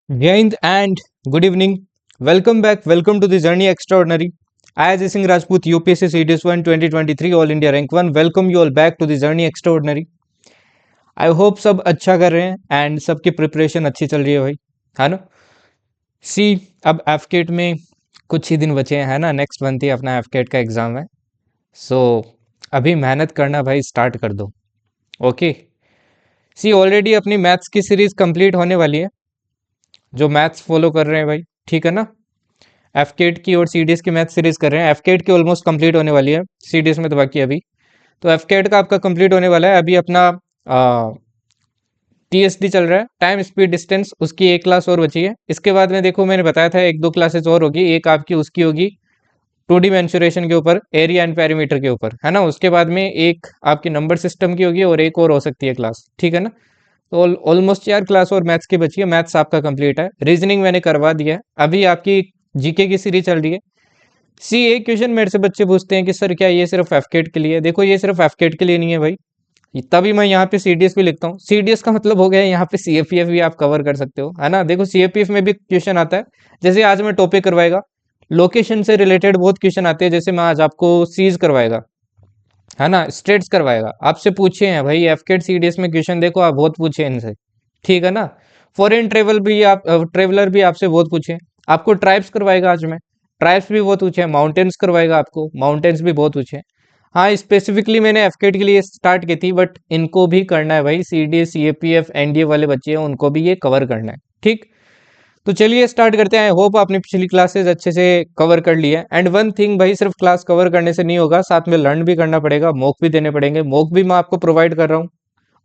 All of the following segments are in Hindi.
Jai Hind and good evening. Welcome back. Welcome to the Journey Extraordinary. I, Ajay Singh Rajput, UPSC CDS 1 2023 All India Rank 1. Welcome you all back to the Journey Extraordinary. I hope सब अच्छा कर रहे हैं एंड सबकी प्रिपरेशन अच्छी चल रही है भाई, है ना। सी अब एफकेट में कुछ ही दिन बचे हैं, है ना। नेक्स्ट मंथ ही अपना एफकेट का एग्ज़ाम है। सो अभी मेहनत करना भाई स्टार्ट कर दो। ओके। सी ऑलरेडी अपनी मैथ्स की सीरीज़ कंप्लीट होने वाली है। जो मैथ्स फॉलो कर रहे हैं भाई, ठीक है ना। एफकेट की और सीडीएस की मैथ सीरीज कर रहे हैं। एफकेट की ऑलमोस्ट कंप्लीट होने वाली है, सीडीएस में तो बाकी है अभी। तो एफकेट का आपका कंप्लीट होने वाला है। अभी अपना टीएसडी चल रहा है, टाइम स्पीड डिस्टेंस, उसकी एक क्लास और बची है। इसके बाद में देखो मैंने बताया था एक दो क्लासेस और होगी। एक आपकी उसकी होगी 2D मेंसुरेशन के ऊपर, एरिया एंड पेरीमीटर के ऊपर, है ना। उसके बाद में एक आपकी नंबर सिस्टम की होगी और एक और हो सकती है क्लास, ठीक है ना। तो ऑलमोस्ट 4 क्लास और मैथ्स की बची है। मैथ्स आपका कंप्लीट है। रीजनिंग मैंने करवा दिया है। अभी आपकी जीके की सीरीज चल रही है। सी एक क्वेश्चन मेरे से बच्चे पूछते हैं कि सर क्या ये सिर्फ एफकेट के लिए है। देखो ये सिर्फ एफकेट के लिए नहीं है भाई, तभी मैं यहाँ पे सीडीएस भी लिखता हूँ। सीडीएस का मतलब हो गया यहाँ पे सीएपीएफ भी आप कवर कर सकते हो, है ना। देखो सीएपीएफ में भी क्वेश्चन आता है। जैसे आज मैं टॉपिक करवाएगा, लोकेशन से रिलेटेड बहुत क्वेश्चन आते हैं। जैसे मैं आज आपको सीज करवाएगा, है ना, स्टेट्स करवाएगा। आपसे पूछे हैं भाई एफकेट सीडीएस में क्वेश्चन, देखो आप बहुत पूछे हैं इनसे, ठीक है ना। फॉरेन ट्रेवल भी आप ट्रेवलर भी आपसे बहुत पूछे। आपको ट्राइब्स करवाएगा आज में, ट्राइब्स भी बहुत पूछे। माउंटेन्स करवाएगा आपको, माउंटेन्स भी बहुत पूछे। हाँ स्पेसिफिकली मैंने एफकेट के लिए स्टार्ट की थी, बट इनको भी करना है भाई। सीडीएस सीएपीएफ एनडीए वाले बच्चे हैं, उनको भी ये कवर करना है, ठीक। तो चलिए स्टार्ट करते हैं। आई होप आपने पिछली क्लासेस अच्छे से कवर कर ली है। एंड वन थिंग भाई, सिर्फ क्लास कवर करने से नहीं होगा, साथ में लर्न भी करना पड़ेगा। मॉक भी देने पड़ेंगे। मॉक भी मैं आपको प्रोवाइड कर रहा हूँ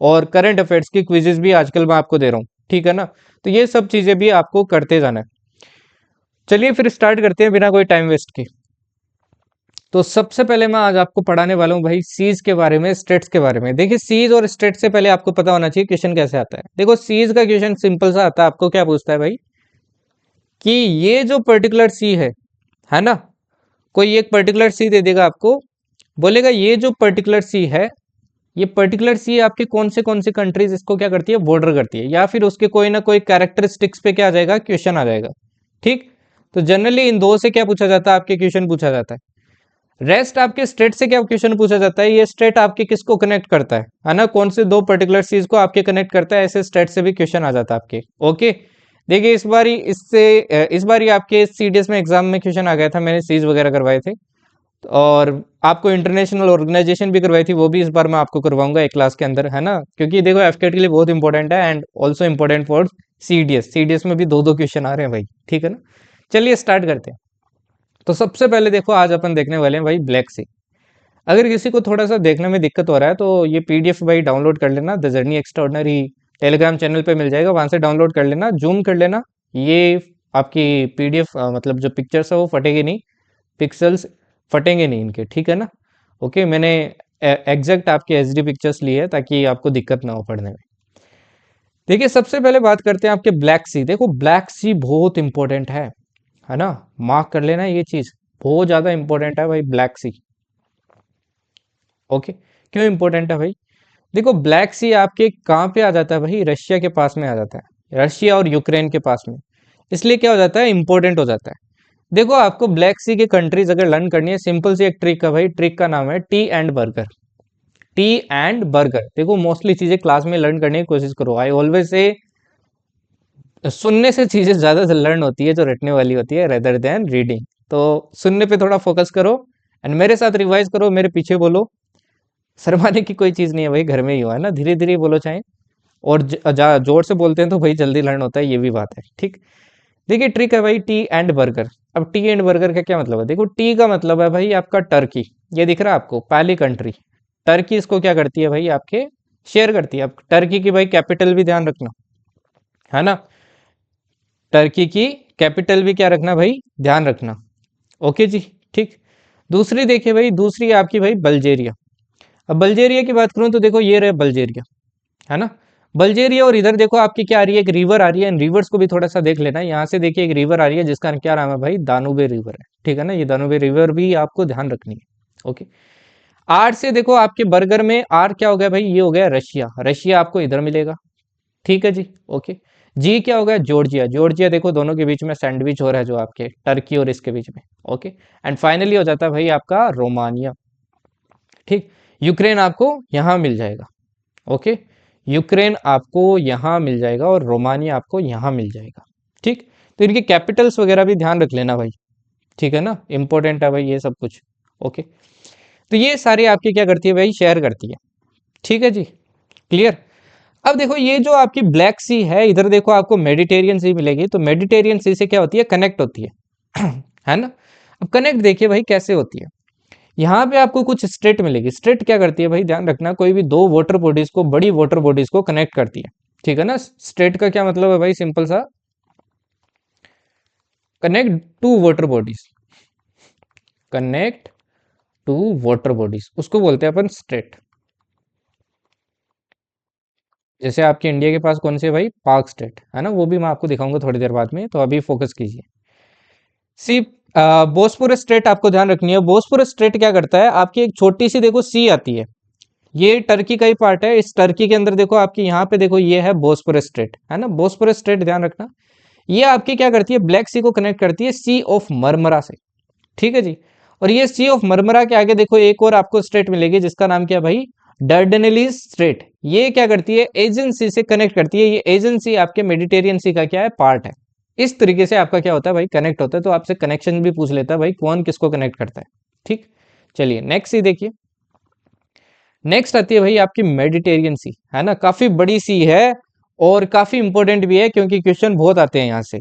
और करंट अफेयर्स की क्विजेस भी आजकल मैं आपको दे रहा हूँ, ठीक है ना। तो ये सब चीजें भी आपको करते जाना है। चलिए फिर स्टार्ट करते हैं बिना कोई टाइम वेस्ट के। तो सबसे पहले मैं आज आपको पढ़ाने वाला हूँ भाई सीज के बारे में, स्टेट्स के बारे में। देखिए सीज और स्टेट से पहले आपको पता होना चाहिए क्वेश्चन कैसे आता है। देखो सीज का क्वेश्चन सिंपल सा आता है। आपको क्या पूछता है भाई कि ये जो पर्टिकुलर सी है ना, कोई एक पर्टिकुलर सी दे देगा आपको, बोलेगा ये जो पर्टिकुलर सी है, ये पर्टिकुलर सी आपके कौन से कंट्रीज इसको क्या करती है, बॉर्डर करती है, या फिर उसके कोई ना कोई कैरेक्टरिस्टिक्स पे क्या आ जाएगा, क्वेश्चन आ जाएगा, ठीक। तो जनरली इन दो से क्या पूछा जाता है, आपके क्वेश्चन पूछा जाता है। रेस्ट आपके स्टेट से क्या क्वेश्चन पूछा जाता है, ये स्टेट आपके किसको कनेक्ट करता है ना, कौन से दो पर्टिकुलर चीज को आपके कनेक्ट करता है, ऐसे स्टेट से भी क्वेश्चन आ जाता है आपके। ओके। देखिए इस बारी आपके सीडीएस में एग्जाम में क्वेश्चन आ गया था। मैंने सीज वगैरह करवाए थे और आपको इंटरनेशनल ऑर्गेनाइजेशन भी करवाई थी, वो भी इस बार मैं आपको करवाऊंगा एक क्लास के अंदर, है ना। क्योंकि देखो एफकेट के लिए बहुत इंपॉर्टेंट है and also important for CDS. CDS में भी दो दो क्वेश्चन आ रहे हैं भाई, ठीक है ना। चलिए स्टार्ट करते हैं। तो सबसे पहले देखो आज अपन देखने वाले हैं भाई ब्लैक सी। अगर किसी को थोड़ा सा देखने में दिक्कत हो रहा है तो ये पीडीएफ भाई डाउनलोड कर लेना। The journey extraordinary Telegram channel पे मिल जाएगा, वहां से डाउनलोड कर लेना, जूम कर लेना। ये आपकी पीडीएफ मतलब जो पिक्चर्स है वो फटेगी नहीं, पिक्सल्स फटेंगे नहीं इनके, ठीक है ना। ओके। मैंने एग्जैक्ट आपके एचडी पिक्चर्स लिए है ताकि आपको दिक्कत ना हो पढ़ने में। देखिए सबसे पहले बात करते हैं आपके ब्लैक सी। देखो ब्लैक सी बहुत इंपॉर्टेंट है ना। मार्क कर लेना ये चीज, बहुत ज्यादा इंपॉर्टेंट है भाई ब्लैक सी। ओके। क्यों इंपॉर्टेंट है भाई, देखो ब्लैक सी आपके कहाँ पे आ जाता है भाई, रशिया के पास में आ जाता है, रशिया और यूक्रेन के पास में। इसलिए क्या हो जाता है, इंपॉर्टेंट हो जाता है। देखो आपको ब्लैक सी के कंट्रीज अगर लर्न करनी है, सिंपल सी एक ट्रिक है भाई। ट्रिक का नाम है T and burger. T and burger. देखो मोस्टली चीजें क्लास में लर्न करने की कोशिश करो। आई ऑलवेज से सुनने से चीजें ज्यादा लर्न होती है जो रटने वाली होती है, रेदर देन रीडिंग। तो सुनने पे थोड़ा फोकस करो एंड मेरे साथ रिवाइज करो, मेरे पीछे बोलो। शर्माने की कोई चीज नहीं है भाई, घर में ही हो, है ना। धीरे धीरे बोलो चाहे, और जोर से बोलते हैं तो भाई जल्दी लर्न होता है, ये भी बात है, ठीक। देखिए ट्रिक है भाई टी एंड बर्गर। अब टी एंड बर्गर का क्या मतलब है, देखो टी का मतलब है भाई आपका टर्की। ये दिख रहा है आपको, पहली कंट्री टर्की। इसको क्या करती है भाई, आपके शेयर करती है। अब टर्की की भाई कैपिटल भी ध्यान रखना, है ना। टर्की की कैपिटल भी क्या रखना भाई, ध्यान रखना। ओके जी, ठीक। दूसरी देखिए भाई, दूसरी है आपकी भाई बल्गेरिया। अब बल्गेरिया की बात करूं तो देखो ये रहे बल्गेरिया, है ना। बल्गेरिया, और इधर देखो आपकी क्या आ रही है, एक रिवर आ रही है। इन रिवर्स को भी थोड़ा सा देख लेना। यहाँ से देखिए एक रिवर आ रही है जिसका क्या नाम है भाई, दानुबे रिवर है, ठीक है ना। ये दानुबे रिवर भी आपको ध्यान रखनी है। ओके। आर से देखो आपके बर्गर में आर क्या हो गया भाई, ये हो गया रशिया। रशिया आपको इधर मिलेगा, ठीक है जी। ओके। जी क्या होगा, जॉर्जिया। जॉर्जिया देखो दोनों के बीच में सैंडविच हो रहा है जो आपके टर्की और इसके बीच में। ओके, एंड फाइनली हो जाता है भाई आपका रोमानिया। ठीक, यूक्रेन आपको यहाँ मिल जाएगा। ओके, यूक्रेन आपको यहाँ मिल जाएगा और रोमानिया आपको यहाँ मिल जाएगा। ठीक, तो इनके कैपिटल्स वगैरह भी ध्यान रख लेना भाई। ठीक है ना, इंपॉर्टेंट है भाई ये सब कुछ। ओके, तो ये सारी आपकी क्या करती है भाई, शेयर करती है। ठीक है जी, क्लियर। अब देखो ये जो आपकी ब्लैक सी है, इधर देखो आपको मेडिटेरियन सी मिलेगी, तो मेडिटेरियन सी से क्या होती है, कनेक्ट होती है है ना। अब कनेक्ट देखिए भाई कैसे होती है, यहाँ पे आपको कुछ स्ट्रेट मिलेगी। स्ट्रेट क्या करती है भाई, ध्यान रखना, कोई भी दो वाटर बॉडीज को, बड़ी वाटर बॉडीज को कनेक्ट करती है। ठीक है ना, स्ट्रेट का क्या मतलब है भाई, सिंपल सा, connect to water bodies, connect to water bodies, उसको बोलते हैं अपन स्ट्रेट। जैसे आपके इंडिया के पास कौन से भाई, पाक स्टेट है ना, वो भी मैं आपको दिखाऊंगा थोड़ी देर बाद में, तो अभी फोकस कीजिए। सी, बोस्पोरस स्ट्रेट आपको ध्यान रखनी है। बोस्पोरस स्ट्रेट क्या करता है, आपकी एक छोटी सी देखो सी आती है, ये टर्की का ही पार्ट है। इस टर्की के अंदर देखो आपकी यहाँ पे देखो ये है बोस्पोरस स्ट्रेट, है ना, बोस्पोरस स्ट्रेट ध्यान रखना। ये आपकी क्या करती है, ब्लैक सी को कनेक्ट करती है सी ऑफ मरमरा से। ठीक है जी, और ये सी ऑफ मरमरा के आगे देखो एक और आपको स्ट्रेट मिलेगी जिसका नाम क्या है भाई, डर्डनेलिस स्ट्रेट। ये क्या करती है, एजेंट सी से कनेक्ट करती है। ये एजेंट सी आपके मेडिटेरियन सी का क्या है, पार्ट है। इस तरीके से आपका क्या होता है भाई, कनेक्ट होता है। तो आपसे कनेक्शन भी पूछ लेता है भाई, कौन किसको कनेक्ट करता है। ठीक, चलिए नेक्स्ट सी देखिए। नेक्स्ट आती है भाई आपकी मेडिटेरियन सी, है ना, काफी बड़ी सी है और काफी इंपॉर्टेंट भी है क्योंकि क्वेश्चन बहुत आते हैं यहाँ से।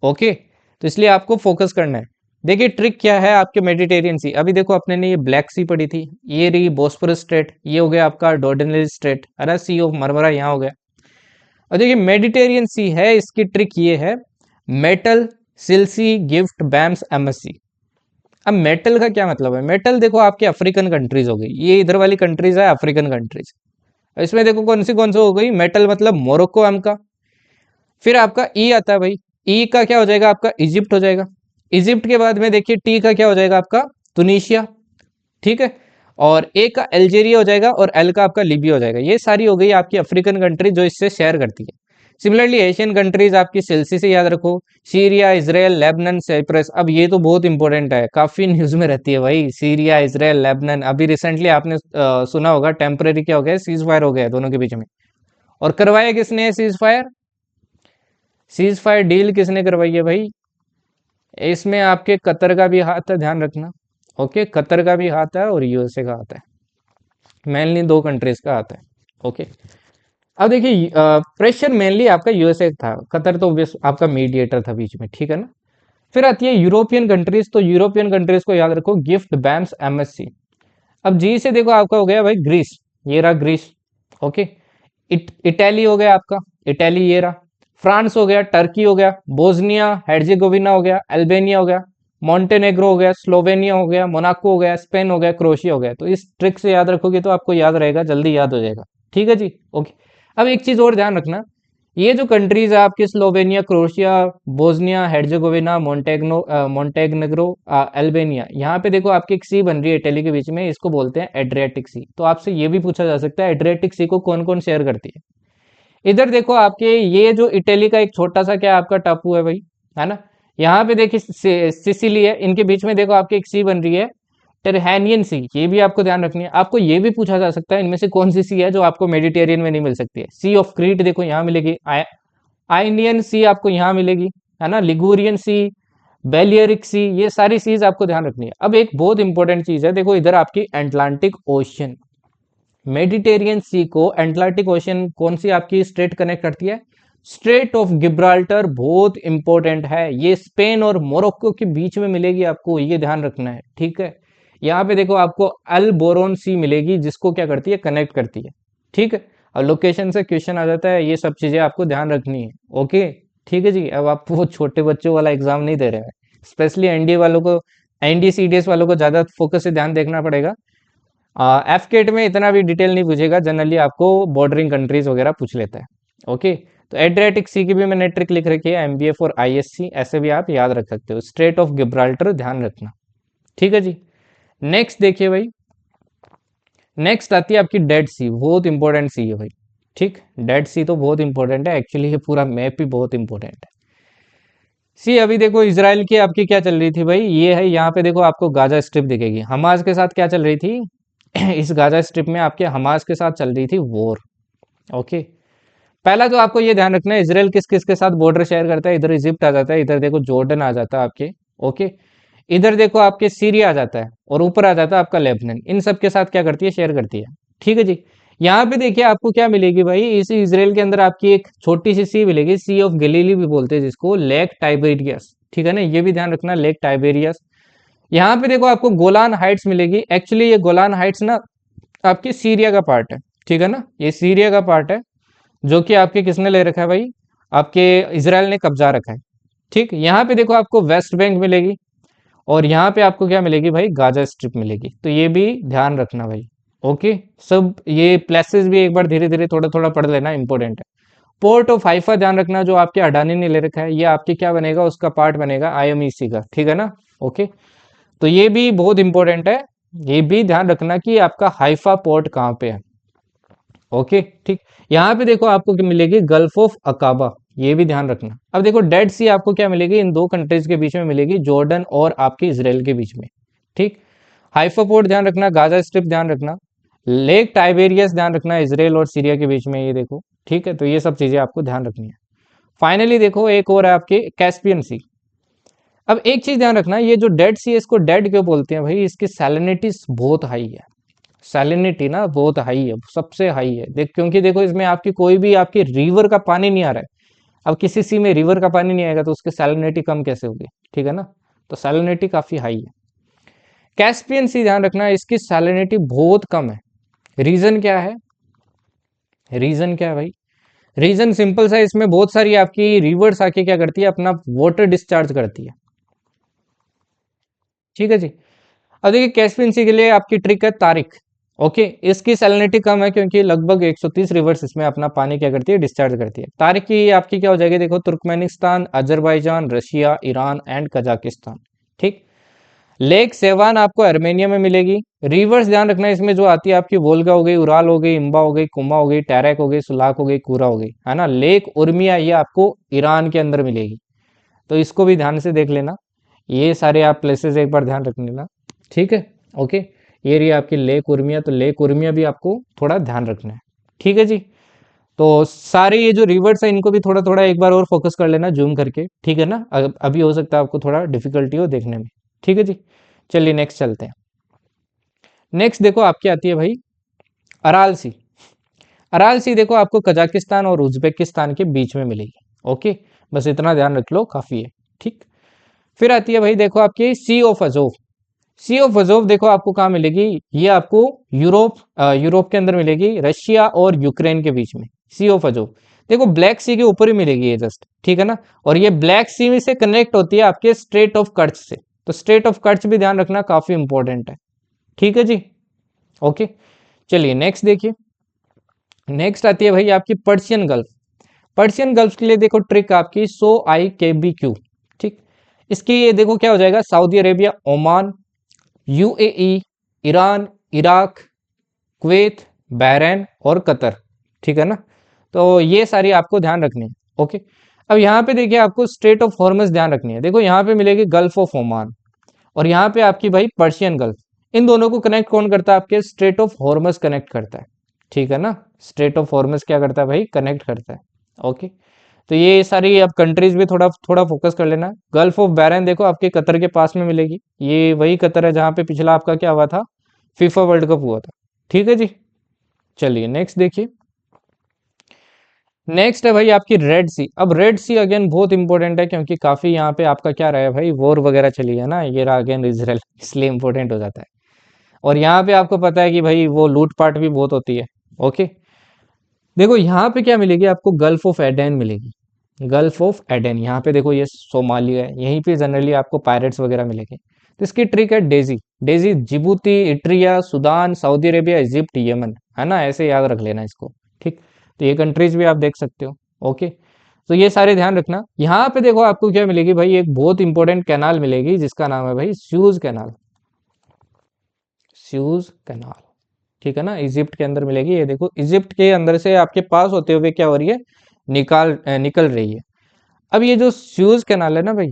ओके, तो इसलिए आपको फोकस करना है। देखिए ट्रिक क्या है आपके मेडिटेरियन सी, अभी देखो अपने ने ये ब्लैक सी पढ़ी थी, ये रही बोस्फोरस स्ट्रेट, ये हो गया आपका डोर्डनल स्ट्रेट, है ना, सी ऑफ मरमरा यहाँ हो गया। और देखिए मेडिटेरियन सी है, इसकी ट्रिक ये है, मेटल, सिल्सी, गिफ्ट, बैम्स, एमएससी। अब मेटल का क्या मतलब है, मेटल देखो आपके अफ्रीकन कंट्रीज हो गई, ये इधर वाली कंट्रीज है अफ्रीकन कंट्रीज। इसमें देखो कौन सी हो गई, मेटल मतलब मोरक्को का। फिर आपका ई आता है भाई, ई का क्या हो जाएगा आपका, इजिप्ट हो जाएगा। इजिप्ट के बाद में देखिए टी का क्या हो जाएगा आपका, तुनिशिया। ठीक है, और ए का अल्जीरिया हो जाएगा और एल का आपका लीबिया हो जाएगा। ये सारी हो गई आपकी अफ्रीकन कंट्री जो इससे शेयर करती है। सिमिलरली एशियन कंट्रीज आपकी सेल्सी से याद रखो, सीरिया, इजराइल, लेबनान, साइप्रस। अब ये तो बहुत इंपॉर्टेंट है, काफी न्यूज में रहती है भाई, सीरिया, इजराइल, लेबनान। अभी रिसेंटली आपने सुना होगा टेम्पररी क्या हो गया, सीज फायर हो गया दोनों के बीच में। और करवाया किसने cease fire, cease fire deal किसने करवाई है भाई, इसमें आपके कतर का भी हाथ है, ध्यान रखना। ओके, कतर का भी हाथ है और यूएसए का हाथ है, मेनली दो कंट्रीज का हाथ है। ओके, अब देखिए प्रेशर मेनली आपका यूएसए था, कतर तो आपका मीडिएटर था बीच में। ठीक है ना, फिर आती है यूरोपियन कंट्रीज, तो यूरोपियन कंट्रीज को याद रखो, गिफ्ट, बैम्स, एमएससी। अब जी से देखो आपका हो गया भाई ग्रीस, ये रहा ग्रीस। ओके, इटली हो गया आपका, इटली ये रहा। फ्रांस हो गया, टर्की हो गया, बोस्निया हेर्जेगोविना हो गया, अल्बेनिया हो गया, मॉन्टेनेग्रो हो गया, स्लोवेनिया हो गया, मोनाको हो गया, स्पेन हो गया, क्रोशिया हो गया। तो इस ट्रिक से याद रखोगे तो आपको याद रहेगा, जल्दी याद हो जाएगा। ठीक है जी, ओके। अब एक चीज और ध्यान रखना, ये जो कंट्रीज है आपकी Slovenia, Croatia, Bosnia Herzegovina, Montenegro, Albania, यहाँ पे देखो आपकी एक सी बन रही है इटली के बीच में, इसको बोलते हैं एड्रियाटिक सी। तो आपसे ये भी पूछा जा सकता है एड्रियाटिक सी को कौन कौन शेयर करती है। इधर देखो आपके ये जो इटली का एक छोटा सा क्या आपका टापू है भाई, है ना, यहाँ पे देखिए सिसिली है, इनके बीच में देखो आपकी एक सी बन रही है, टेरहानियन सी। ये भी आपको ध्यान रखनी है। आपको ये भी पूछा जा सकता है इनमें से कौन सी सी है जो आपको मेडिटेरियन में नहीं मिल सकती है। सी ऑफ क्रीट देखो यहाँ मिलेगी, आइनियन सी आपको यहाँ मिलेगी, है ना, लिगुरियन सी, बेलियरिक सी, ये सारी चीज आपको ध्यान रखनी है। अब एक बहुत इंपॉर्टेंट चीज है, देखो इधर आपकी एटलांटिक ओशियन, मेडिटेरियन सी को एटलांटिक ओशियन कौन सी आपकी स्ट्रेट कनेक्ट करती है, स्ट्रेट ऑफ गिब्राल्टर, बहुत इंपॉर्टेंट है। ये स्पेन और मोरक्को के बीच में मिलेगी आपको, ये ध्यान रखना है। ठीक है, यहाँ पे देखो आपको अल बोरोन सी मिलेगी जिसको क्या करती है, कनेक्ट करती है। ठीक है, और लोकेशन से क्वेश्चन आ जाता है, ये सब चीजें आपको ध्यान रखनी है। ओके, ठीक है जी। अब आप वो छोटे बच्चों वाला एग्जाम नहीं दे रहे हैं, स्पेशली एनडीए वालों को, एनडीए सीडीएस वालों को ज्यादा फोकस से ध्यान देखना पड़ेगा। एफ केट में इतना भी डिटेल नहीं पूछेगा, जनरली आपको बॉर्डरिंग कंट्रीज वगैरह पूछ लेता है। ओके, तो एड्रियाटिक सी की भी मैंने ट्रिक लिख रखी है, एमबीए फॉर आईएससी, ऐसे भी आप याद रख सकते हो। स्ट्रेट ऑफ गिब्राल्टर ध्यान रखना। ठीक है जी, नेक्स्ट देखिए भाई, नेक्स्ट आती है आपकी डेड सी, बहुत इंपॉर्टेंट सी है भाई। ठीक, डेड सी तो बहुत इंपॉर्टेंट है एक्चुअली, ये पूरा मैप ही बहुत इंपॉर्टेंट है। सी अभी देखो इसराइल की आपकी क्या चल रही थी भाई, ये है यहाँ पे देखो आपको गाजा स्ट्रिप दिखेगी, हमास के साथ क्या चल रही थी इस गाजा स्ट्रिप में आपके हमास के साथ चल रही थी वॉर। ओके, पहला तो आपको ये ध्यान रखना है इसराइल किस किस के साथ बॉर्डर शेयर करता है, इधर इजिप्ट आ जाता है, इधर देखो जॉर्डन आ जाता है आपके। ओके, इधर देखो आपके सीरिया आ जाता है और ऊपर आ जाता है आपका लेबनान, इन सब के साथ क्या करती है, शेयर करती है। ठीक है जी, यहाँ पे देखिए आपको क्या मिलेगी भाई, इस इसराइल के अंदर आपकी एक छोटी सी सी मिलेगी, सी ऑफ गलीली भी बोलते हैं जिसको, लेक टाइबेरियस। ठीक है ना, ये भी ध्यान रखना, लेक टाइबेरियस। यहाँ पे देखो आपको गोलान हाइट्स मिलेगी, एक्चुअली ये गोलान हाइट्स ना आपके सीरिया का पार्ट है। ठीक है ना, ये सीरिया का पार्ट है जो कि आपके किसने ले रखा है भाई, आपके इसराइल ने कब्जा रखा है। ठीक, यहाँ पे देखो आपको वेस्ट बैंक मिलेगी और यहाँ पे आपको क्या मिलेगी भाई, गाजा स्ट्रिप मिलेगी, तो ये भी ध्यान रखना भाई। ओके, सब ये प्लेसेस भी एक बार धीरे धीरे थोड़ा थोड़ा पढ़ लेना, इंपॉर्टेंट है। पोर्ट ऑफ हाइफा ध्यान रखना, जो आपके अडानी ने ले रखा है, ये आपके क्या बनेगा, उसका पार्ट बनेगा आईएमईसी का। ठीक है ना, ओके, तो ये भी बहुत इंपॉर्टेंट है, ये भी ध्यान रखना कि आपका हाइफा पोर्ट कहाँ पे है। ओके, ठीक, यहाँ पे देखो आपको क्या मिलेगी, गल्फ ऑफ अकाबा, ये भी ध्यान रखना। अब देखो डेड सी आपको क्या मिलेगी, इन दो कंट्रीज के बीच में मिलेगी, जॉर्डन और आपके इसराइल के बीच में। ठीक, हाइफा पोर्ट ध्यान रखना, गाजा स्ट्रिप ध्यान रखना, लेक टाइबेरियस ध्यान रखना, इसराइल और सीरिया के बीच में, ये देखो। ठीक है, तो ये सब चीजें आपको ध्यान रखनी है। फाइनली देखो एक और है आपके कैस्पियन सी। अब एक चीज ध्यान रखना, ये जो डेड सी है इसको डेड क्यों बोलते हैं भाई, इसकी सैलिनिटी बहुत हाई है, सैलिनिटी ना बहुत हाई है, सबसे हाई है देख, क्योंकि देखो इसमें आपकी कोई भी आपकी रिवर का पानी नहीं आ रहा है। अब किसी सी में रिवर का पानी नहीं आएगा तो उसकी सैलिनिटी कम कैसे होगी। ठीक है ना, तो सैलिनिटी काफी हाई है। कैस्पियन सी ध्यान रखना, इसकी सैलिनिटी बहुत कम है। रीजन क्या है, रीजन क्या है भाई, रीजन सिंपल सा है, इसमें बहुत सारी आपकी रिवर्स आके क्या करती है, अपना वाटर डिस्चार्ज करती है। ठीक है जी, अब देखिए कैस्पियन सी के लिए आपकी ट्रिक है तारिक। ओके, इसकी सैलिनिटी कम है क्योंकि लगभग 130 रिवर्स इसमें अपना पानी क्या करती है, डिस्चार्ज करती है। तारिक की आपकी क्या हो जाएगी, देखो Turkmenistan, Azerbaijan, Russia, Iran and Kazakhstan. ठीक, लेक सेवान आपको आर्मेनिया में मिलेगी। रिवर्स ध्यान रखना, इसमें जो आती है आपकी वोल्गा हो गई, उराल हो गई, इम्बा हो गई, कुमा हो गई, टैरक हो गई, सुलाक हो गई, कूरा हो गई, है ना। लेक उर्मिया ये आपको ईरान के अंदर मिलेगी, तो इसको भी ध्यान से देख लेना, ये सारे आप प्लेसेस एक बार ध्यान रख लेना। ठीक है, ओके, ये रही आपकी लेक उर्मिया, तो लेक उर्मिया भी आपको थोड़ा ध्यान रखना है। ठीक है जी, तो सारे ये जो रिवर्स है इनको भी थोड़ा थोड़ा एक बार और फोकस कर लेना जूम करके। ठीक है ना, अभी हो सकता है आपको थोड़ा डिफिकल्टी हो देखने में। ठीक है जी, चलिए नेक्स्ट चलते हैं। नेक्स्ट देखो आपकी आती है भाई अराल सी। अराल सी देखो आपको कजाकिस्तान और उज्बेकिस्तान के बीच में मिलेगी। ओके, बस इतना ध्यान रख लो, काफी है। ठीक, फिर आती है भाई देखो आपकी Sea of Azov. Sea of Azov देखो आपको कहाँ मिलेगी, ये आपको यूरोप के अंदर मिलेगी, रशिया और यूक्रेन के बीच में। सी ऑफ अजोव देखो ब्लैक सी के ऊपर ही मिलेगी ये जस्ट। ठीक है ना, और ये ब्लैक सी से कनेक्ट होती है आपके स्ट्रेट ऑफ कर्च से, तो स्ट्रेट ऑफ कर्च भी ध्यान रखना, काफी इंपॉर्टेंट है। ठीक है जी, ओके, चलिए नेक्स्ट देखिए। नेक्स्ट आती है भाई आपकी पर्शियन गल्फ। पर्शियन गल्फ के लिए देखो ट्रिक आपकी सो आई के बी क्यू। ठीक, इसकी ये देखो क्या हो जाएगा, Saudi Arabia, Oman, UAE, Iran, Iraq, Kuwait, Bahrain और कतर। ठीक है ना, तो ये सारी आपको ध्यान रखनी है। ओके, अब यहाँ पे देखिए आपको स्ट्रेट ऑफ हॉर्मस ध्यान रखनी है, देखो यहाँ पे मिलेगी गल्फ ऑफ ओमान और यहाँ पे आपकी भाई पर्शियन गल्फ, इन दोनों को कनेक्ट कौन करता है, आपके स्ट्रेट ऑफ हॉर्मस कनेक्ट करता है। ठीक है ना, स्ट्रेट ऑफ हॉर्मस क्या करता है भाई, कनेक्ट करता है। ओके, तो ये सारी अब कंट्रीज भी थोड़ा थोड़ा फोकस कर लेना। गल्फ ऑफ बहरीन देखो आपके कतर के पास में मिलेगी, ये वही कतर है जहाँ पे पिछला आपका क्या हुआ था, फीफा वर्ल्ड कप हुआ था। ठीक है जी, चलिए नेक्स्ट देखिए। नेक्स्ट है भाई आपकी रेड सी। अब रेड सी अगेन बहुत इंपॉर्टेंट है क्योंकि काफी यहाँ पे आपका क्या रहा है भाई, वॉर वगैरह चली है ना, ये रहा अगेन इजराइल, इसलिए इंपॉर्टेंट हो जाता है। और यहाँ पे आपको पता है कि भाई वो लूटपाट भी बहुत होती है। ओके, देखो यहाँ पे क्या मिलेगी आपको, गल्फ ऑफ एडेन मिलेगी। गल्फ ऑफ एडेन, यहाँ पे देखो ये सोमालिया है, यहीं पे जनरली आपको पायरेट्स वगैरह मिलेंगे। तो इसकी ट्रिक है Daisy. Daisy Djibouti, Eritrea, Sudan, Saudi Arabia, Egypt, Yemen, है ना, ऐसे याद रख लेना इसको। ठीक, तो ये कंट्रीज भी आप देख सकते हो। ओके, तो ये सारे ध्यान रखना। यहाँ पे देखो आपको क्या मिलेगी भाई, एक बहुत इंपॉर्टेंट कैनाल मिलेगी जिसका नाम है भाई स्यूज कैनाल। स्यूज कैनाल, ठीक है ना, इजिप्ट के अंदर मिलेगी। ये देखो इजिप्ट के अंदर से आपके पास होते हुए क्या हो रही है, निकल रही है। अब ये जो स्यूज कैनाल है ना भाई,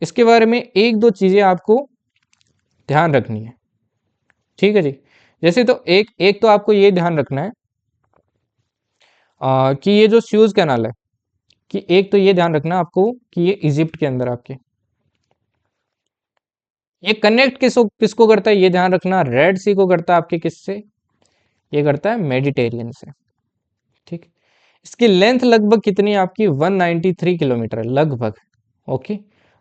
इसके बारे में एक दो चीजें आपको ध्यान रखनी है, ठीक है जी। जैसे तो एक एक तो आपको ये ध्यान रखना है कि ये जो स्यूज कैनाल है, कि एक तो ये ध्यान रखना आपको कि ये इजिप्ट के अंदर आपके, ये कनेक्ट किसको करता है, ये ध्यान रखना, रेड सी को करता है आपके किससे, ये करता है मेडिटेरियन से, ठीक। इसकी लेंथ लगभग कितनी है आपकी, 193 किलोमीटर लगभग, ओके।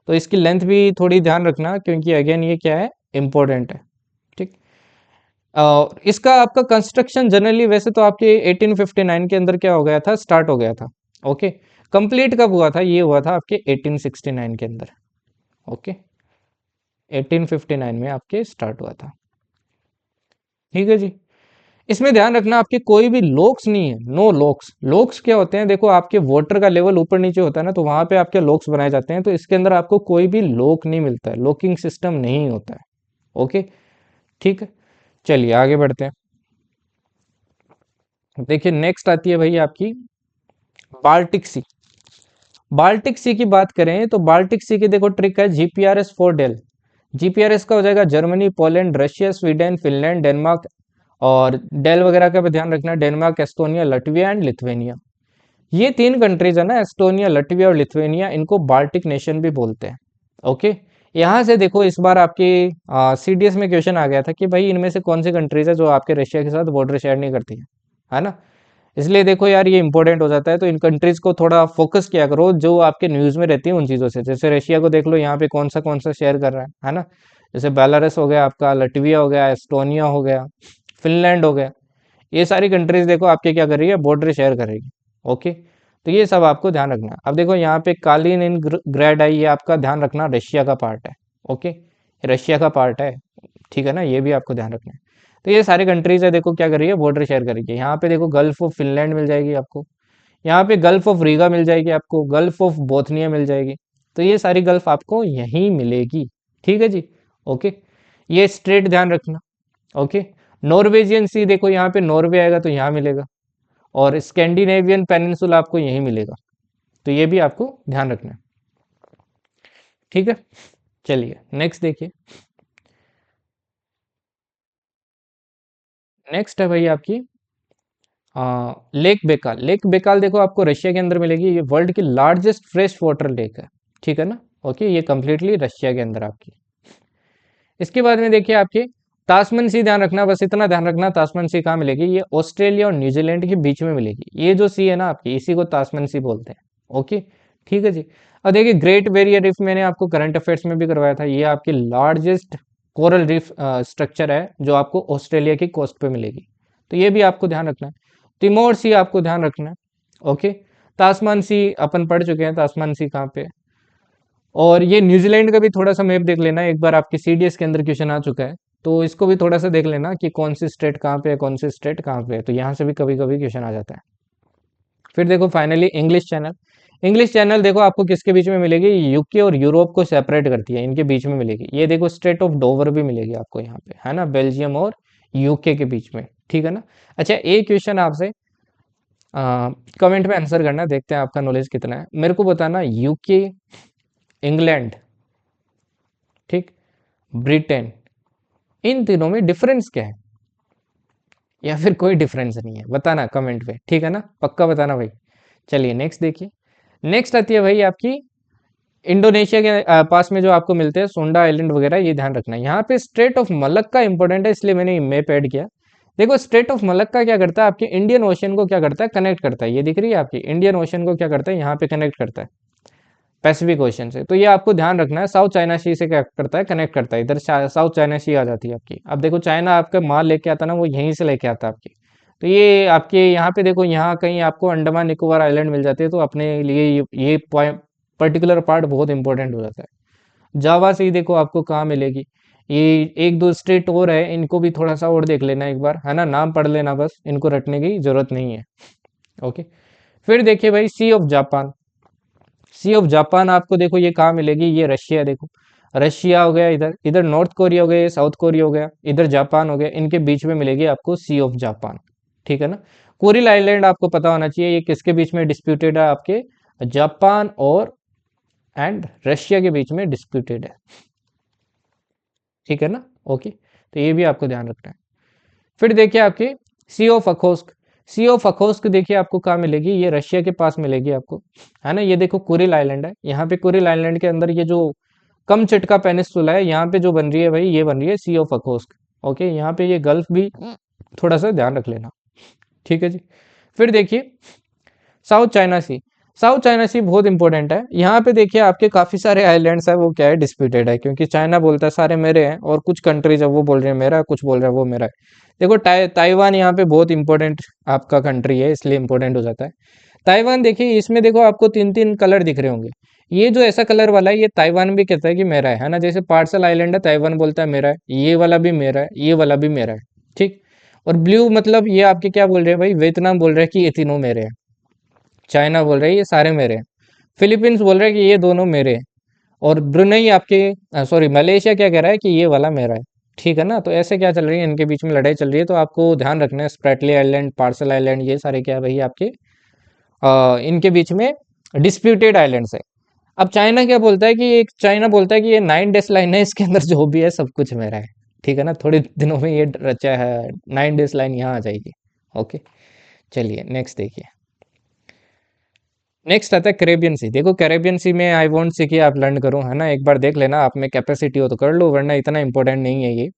तो इसकी लेंथ भी थोड़ी ध्यान रखना, क्योंकि अगेन ये क्या है, इंपॉर्टेंट है, ठीक। इसका आपका कंस्ट्रक्शन जनरली वैसे तो आपके 1859 के अंदर क्या हो गया था, स्टार्ट हो गया था, ओके। कंप्लीट कब हुआ था, ये हुआ था आपके 1869 के अंदर, ओके। 1859 में आपके स्टार्ट हुआ था, ठीक है जी। इसमें ध्यान रखना आपके कोई भी लॉक्स नहीं है, नो लॉक्स। लॉक्स क्या होते हैं, देखो आपके वाटर का लेवल ऊपर नीचे होता है ना, तो वहां पे आपके लॉक्स बनाए जाते हैं, तो इसके अंदर आपको कोई भी लॉक नहीं मिलता है, लॉकिंग सिस्टम नहीं होता है, ओके, ठीक है। चलिए आगे बढ़ते हैं। देखिए नेक्स्ट आती है भाई आपकी बाल्टिक सी। बाल्टिक सी की बात करें तो बाल्टिक सी की देखो ट्रिक है, जीपीआरएस फॉर डेल। जीपीआरएस का हो जाएगा Germany, Poland, Russia, Sweden, Finland, Denmark, और डेल वगैरह का भी ध्यान रखना, डेनमार्क, एस्टोनिया, लटविया एंड लिथुएनिया। ये तीन कंट्रीज है ना, एस्टोनिया, लटविया और लिथुएनिया, इनको बाल्टिक नेशन भी बोलते हैं, ओके। यहाँ से देखो इस बार आपके सीडीएस में क्वेश्चन आ गया था कि भाई इनमें से कौन सी कंट्रीज है जो आपके रशिया के साथ बॉर्डर शेयर नहीं करती है ना। इसलिए देखो यार ये इंपॉर्टेंट हो जाता है, तो इन कंट्रीज को थोड़ा फोकस किया करो जो आपके न्यूज़ में रहती है उन चीज़ों से। जैसे रशिया को देख लो, यहाँ पे कौन सा शेयर कर रहा है ना। जैसे बेलारस हो गया आपका, लटविया हो गया, एस्टोनिया हो गया, फिनलैंड हो गया, ये सारी कंट्रीज देखो आपके क्या कर रही है, बॉर्डर शेयर करेगी, ओके। तो ये सब आपको ध्यान रखना है। अब देखो यहाँ पे कालीन इन ग्रेड आई, ये आपका ध्यान रखना रशिया का पार्ट है, ओके, रशिया का पार्ट है, ठीक है ना, ये भी आपको ध्यान रखना है। तो ये सारी कंट्रीज है देखो क्या कर रही है, बॉर्डर शेयर करेगी। यहाँ पे देखो गल्फ ऑफ फिनलैंड मिल जाएगी आपको, यहाँ पे गल्फ ऑफ रीगा मिल जाएगी आपको, गल्फ ऑफ बोथनिया मिल जाएगी। तो ये सारी गल्फ आपको यहीं मिलेगी, ठीक है जी, ओके। ये स्ट्रेट ध्यान रखना, ओके। नॉर्वेजियन सी देखो यहाँ पे नॉर्वे आएगा तो यहाँ मिलेगा, और स्कैंडिनेवियन पेनिनसुला आपको यहीं मिलेगा। तो ये भी आपको ध्यान रखना है, ठीक है। चलिए नेक्स्ट देखिए। नेक्स्ट है भाई आपकी लेक बेकाल। लेक बेकाल देखो आपको रशिया के अंदर मिलेगी, ये वर्ल्ड की लार्जेस्ट फ्रेश वाटर लेक है, ठीक है ना, ओके। ये कंप्लीटली रशिया के अंदर आपकी। इसके बाद में देखिए आपके तास्मन सी, ध्यान रखना, बस इतना ध्यान रखना, तास्मन सी कहाँ मिलेगी, ये ऑस्ट्रेलिया और न्यूजीलैंड के बीच में मिलेगी। ये जो सी है ना आपकी, इसी को तास्मन सी बोलते हैं, ओके, ठीक है जी। अब देखिए ग्रेट बैरियर रीफ मैंने आपको करंट अफेयर्स में भी करवाया था, ये आपकी लार्जेस्ट कोरल रीफ स्ट्रक्चर है जो आपको ऑस्ट्रेलिया की कोस्ट पे मिलेगी। तो ये भी आपको ध्यान रखना है। तिमोर सी आपको ध्यान रखना है, ओके। तास्मान सी अपन पढ़ चुके हैं, तास्मान सी कहाँ पे। और ये न्यूजीलैंड का भी थोड़ा सा मैप देख लेना, एक बार आपके सीडीएस के अंदर क्वेश्चन आ चुका है, तो इसको भी थोड़ा सा देख लेना कि कौन सी स्टेट कहाँ पे है, कौन सी स्टेट कहाँ पे है, तो यहाँ से भी कभी कभी क्वेश्चन आ जाता है। फिर देखो finally English channel. English channel देखो आपको किसके बीच में मिलेगी, यूके और यूरोप को सेपरेट करती है, इनके बीच में मिलेगी। ये देखो स्टेट ऑफ डोवर भी मिलेगी आपको यहाँ पे, है ना, बेल्जियम और यूके के बीच में, ठीक है ना। अच्छा एक क्वेश्चन आपसे कमेंट में आंसर करना, देखते हैं आपका नॉलेज कितना है, मेरे को बताना, यूके, इंग्लैंड, ठीक, ब्रिटेन, इन तीनों में डिफरेंस क्या है, या फिर कोई डिफरेंस नहीं है, बताना कमेंट पे, ठीक है ना, पक्का बताना भाई। चलिए नेक्स्ट देखिए। नेक्स्ट आती है भाई आपकी इंडोनेशिया के पास में जो आपको मिलते हैं सोंडा आइलैंड वगैरह, ये ध्यान रखना। यहाँ पे स्ट्रेट ऑफ मलक्का इंपॉर्टेंट है, इसलिए मैंने मैप ऐड किया। देखो स्ट्रेट ऑफ मलक्का क्या करता है, आपके इंडियन ओशन को क्या करता है, कनेक्ट करता है। ये दिख रही है आपकी, इंडियन ओशन को क्या करता है, यहाँ पे कनेक्ट करता है पैसिफिक ओशन से। तो ये आपको ध्यान रखना है, साउथ चाइना सी से क्या करता है, कनेक्ट करता है, इधर साउथ चाइना सी आ जाती है आपकी। अब देखो चाइना आपका माल लेके आता ना, वो यहीं से लेके आता है आपकी। तो ये आपके यहाँ पे देखो, यहाँ कहीं आपको अंडमान निकोबार आइलैंड मिल जाते हैं, तो अपने लिए ये पर्टिकुलर पार्ट बहुत इंपॉर्टेंट हो जाता है। जावा सी देखो आपको कहाँ मिलेगी, ये एक दो स्टेट और है, इनको भी थोड़ा सा और देख लेना एक बार, है ना, नाम पढ़ लेना, बस इनको रटने की जरूरत नहीं है, ओके। फिर देखिए भाई Sea of Japan. Sea of Japan आपको देखो ये कहाँ मिलेगी, ये रशिया देखो। रशिया हो गया, इधर इधर नॉर्थ कोरिया हो गया, ये साउथ कोरिया हो गया, इधर जापान हो गया, इनके बीच में मिलेगी आपको सी ऑफ जापान। ठीक है ना। कुरिल आइलैंड आपको पता होना चाहिए, ये किसके बीच में डिस्प्यूटेड है, आपके जापान और एंड रशिया के बीच में डिस्प्यूटेड है। ठीक है ना। ओके, तो ये भी आपको ध्यान रखना है। फिर देखिए आपके सी ऑफ अखोस्क, सी ऑफ अखोस्क देखिए आपको कहाँ मिलेगी, ये रशिया के पास मिलेगी आपको, है ना। ये देखो कुरिल आइलैंड है, यहाँ पे कुरिल आइलैंड के अंदर ये जो कम चिटका पेनिसुला है, यहाँ पे जो बन रही है भाई, ये बन रही है सी ऑफ अखोस्क। ओके, यहाँ पे ये गल्फ भी थोड़ा सा ध्यान रख लेना। ठीक है जी। फिर देखिए साउथ चाइना सी, साउथ चाइना सी बहुत इंपॉर्टेंट है। यहाँ पे देखिए आपके काफी सारे आइलैंड्स है, वो क्या है, डिस्प्यूटेड है, क्योंकि चाइना बोलता है सारे मेरे हैं, और कुछ कंट्रीज है वो बोल रहे हैं मेरा है, कुछ बोल रहे हैं वो मेरा है। देखो ताइवान यहाँ पे बहुत इंपॉर्टेंट आपका कंट्री है, इसलिए इंपॉर्टेंट हो जाता है। ताइवान देखिए, इसमें देखो आपको तीन तीन कलर दिख रहे होंगे, ये जो ऐसा कलर वाला है, ये ताइवान भी कहता है कि मेरा है ना। जैसे पार्सल आइलैंड है, ताइवान बोलता है मेरा है, ये वाला भी मेरा है, ये वाला भी मेरा है। ठीक। और ब्लू मतलब ये आपके क्या बोल रहे हैं भाई, वियतनाम बोल रहे हैं कि ये तीनों मेरे हैं। चाइना बोल रहा है ये सारे मेरे हैं। फिलीपींस बोल रहा है कि ये दोनों मेरे हैं। और ब्रुनई आपके सॉरी मलेशिया क्या कह रहा है कि ये वाला मेरा है। ठीक है ना। तो ऐसे क्या चल रही है, इनके बीच में लड़ाई चल रही है, तो आपको ध्यान रखना है स्प्रेटली आइलैंड, पार्सल आइलैंड, ये सारे क्या है भाई आपके इनके बीच में डिस्प्यूटेड आइलैंड्स है। अब चाइना क्या बोलता है कि एक चाइना बोलता है कि ये 9 डेज लाइन है, इसके अंदर जो भी है सब कुछ मेरा है। ठीक है ना। थोड़े दिनों में ये रचा है 9 डेज लाइन यहाँ आ जाएगी। ओके, चलिए नेक्स्ट देखिए। नेक्स्ट आता है कैरेबियन सी। देखो कैरेबियन सी में आई वॉन्ट सी कि आप लर्न करो, है ना। एक बार देख लेना, आप में कैपेसिटी हो तो कर लो, वरना इतना इंपॉर्टेंट नहीं है ये।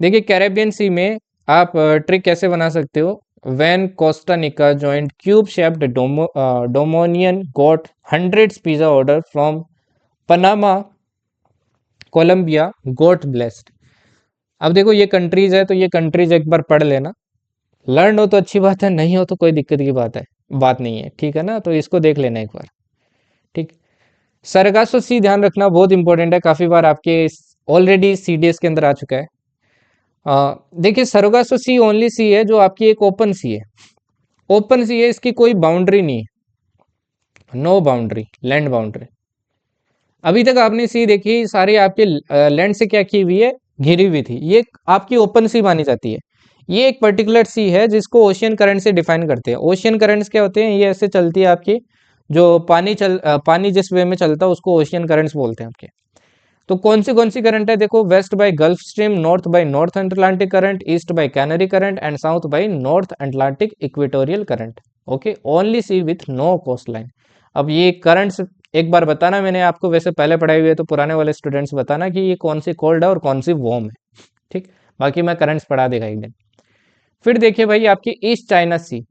देखिए कैरेबियन सी में आप ट्रिक कैसे बना सकते हो। When Costa Rica joint cube shaped Dominion got hundreds pizza order from Panama Colombia got blessed. अब देखो ये कंट्रीज है, तो ये कंट्रीज एक बार पढ़ लेना, लर्न हो तो अच्छी बात है, नहीं हो तो कोई दिक्कत की बात नहीं है। ठीक है ना। तो इसको देख लेना एक बार। ठीक। सरगासो सी ध्यान रखना, बहुत इंपॉर्टेंट है, काफी बार आपके ऑलरेडी सीडीएस के अंदर आ चुका है। देखिए सरगासो सी ओनली सी है जो आपकी एक ओपन सी है, ओपन सी है, इसकी कोई बाउंड्री नहीं है, नो बाउंड्री, लैंड बाउंड्री। अभी तक आपने सी देखी सारी आपके लैंड से क्या की हुई है, घिरी हुई थी, ये आपकी ओपन सी मानी जाती है। ये एक पर्टिकुलर सी है जिसको ओशियन करंट से डिफाइन करते हैं। ओशियन करंट्स क्या होते हैं, ये ऐसे चलती है आपकी, जो पानी जिस वे में चलता है उसको ओशियन करंट्स बोलते हैं आपके। तो कौन सी करंट है, देखो west by Gulf Stream, north by North Atlantic current, east by Canary current and south by North Atlantic equatorial current. Okay, only sea with no coast line. अब ये करंट्स एक बार बताना, मैंने आपको वैसे पहले पढ़ाई हुई है, तो पुराने वाले स्टूडेंट्स बताना कि ये कौन सी कोल्ड है और कौन सी वार्म है। ठीक, बाकी मैं करंट्स पढ़ा देगा एक दिन। फिर देखिए भाई आपकी ईस्ट चाइना सी,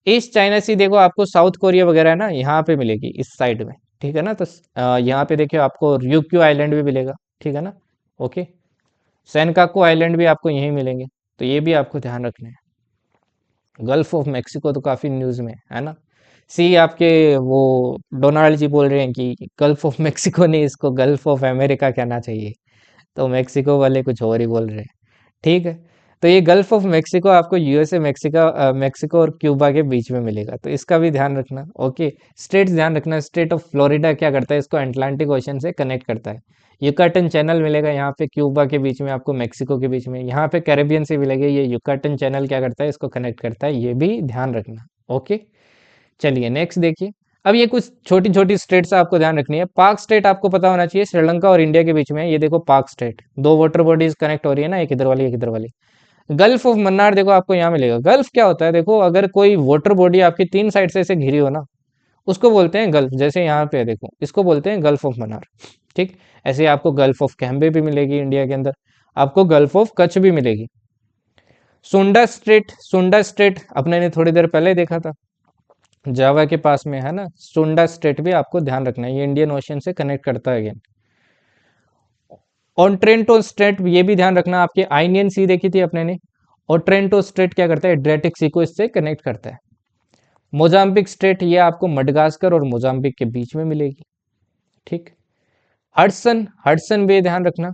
ईस्ट चाइना सी देखो आपको साउथ कोरिया वगैरह है ना, यहाँ पे मिलेगी इस साइड में। ठीक है ना। तो यहाँ पे देखिए आपको ryukyu आइलैंड भी मिलेगा। ठीक है ना। ओके, सेनकाकू आइलैंड भी आपको यहीं मिलेंगे, तो ये भी आपको ध्यान रखना है। गल्फ ऑफ मेक्सिको तो काफ़ी न्यूज़ में है ना। सी आपके वो डोनाल्ड जी बोल रहे हैं कि गल्फ ऑफ मेक्सिको नहीं, इसको गल्फ ऑफ अमेरिका कहना चाहिए, तो मेक्सिको वाले कुछ और ही बोल रहे हैं। ठीक है। तो ये गल्फ ऑफ मेक्सिको आपको यूएसए मेक्सिको और क्यूबा के बीच में मिलेगा, तो इसका भी ध्यान रखना। ओके, स्टेट्स ध्यान रखना, स्टेट ऑफ फ्लोरिडा क्या करता है, इसको अटलांटिक ओशन से कनेक्ट करता है। युकाटन चैनल मिलेगा यहाँ पे क्यूबा के बीच में, आपको मेक्सिको के बीच में, यहाँ पे कैरेबियन से मिलेगा, ये युकाटन चैनल क्या करता है, इसको कनेक्ट करता है, ये भी ध्यान रखना। ओके, चलिए नेक्स्ट देखिए। अब ये कुछ छोटी छोटी स्टेट्स आपको ध्यान रखनी है। पाक स्टेट आपको पता होना चाहिए, श्रीलंका और इंडिया के बीच में, ये देखो पाक स्टेट, दो वाटर बॉडीज कनेक्ट हो रही है ना, एक इधर वाली एक इधर वाली। गल्फ ऑफ मन्नार देखो आपको यहाँ मिलेगा। गल्फ क्या होता है, देखो अगर कोई वाटर बॉडी आपकी तीन साइड से ऐसे घिरी हो ना, उसको बोलते हैं गल्फ। जैसे यहाँ पे है देखो, इसको बोलते हैं गल्फ ऑफ मन्नार। ठीक, ऐसे आपको गल्फ ऑफ कैम्बे भी मिलेगी इंडिया के अंदर, आपको गल्फ ऑफ कच्छ भी मिलेगी। सुंडा स्ट्रेट, सुंडा स्ट्रेट अपने ने थोड़ी देर पहले देखा था, जावा के पास में है ना। सुंडा स्ट्रेट भी आपको ध्यान रखना है, ये इंडियन ओशन से कनेक्ट करता है अगेन। और ट्रेंटो स्ट्रेट ये भी ध्यान रखना, आपके आइनियन सी देखी थी अपने ने, और ट्रेंटो स्ट्रेट क्या करता है, एड्रियाटिक सी को इससे कनेक्ट करता है। मोजाम्बिक स्ट्रेट ये आपको मडगास्कर और मोजाम्बिक के बीच में मिलेगी। ठीक, हडसन, हडसन बे ध्यान रखना।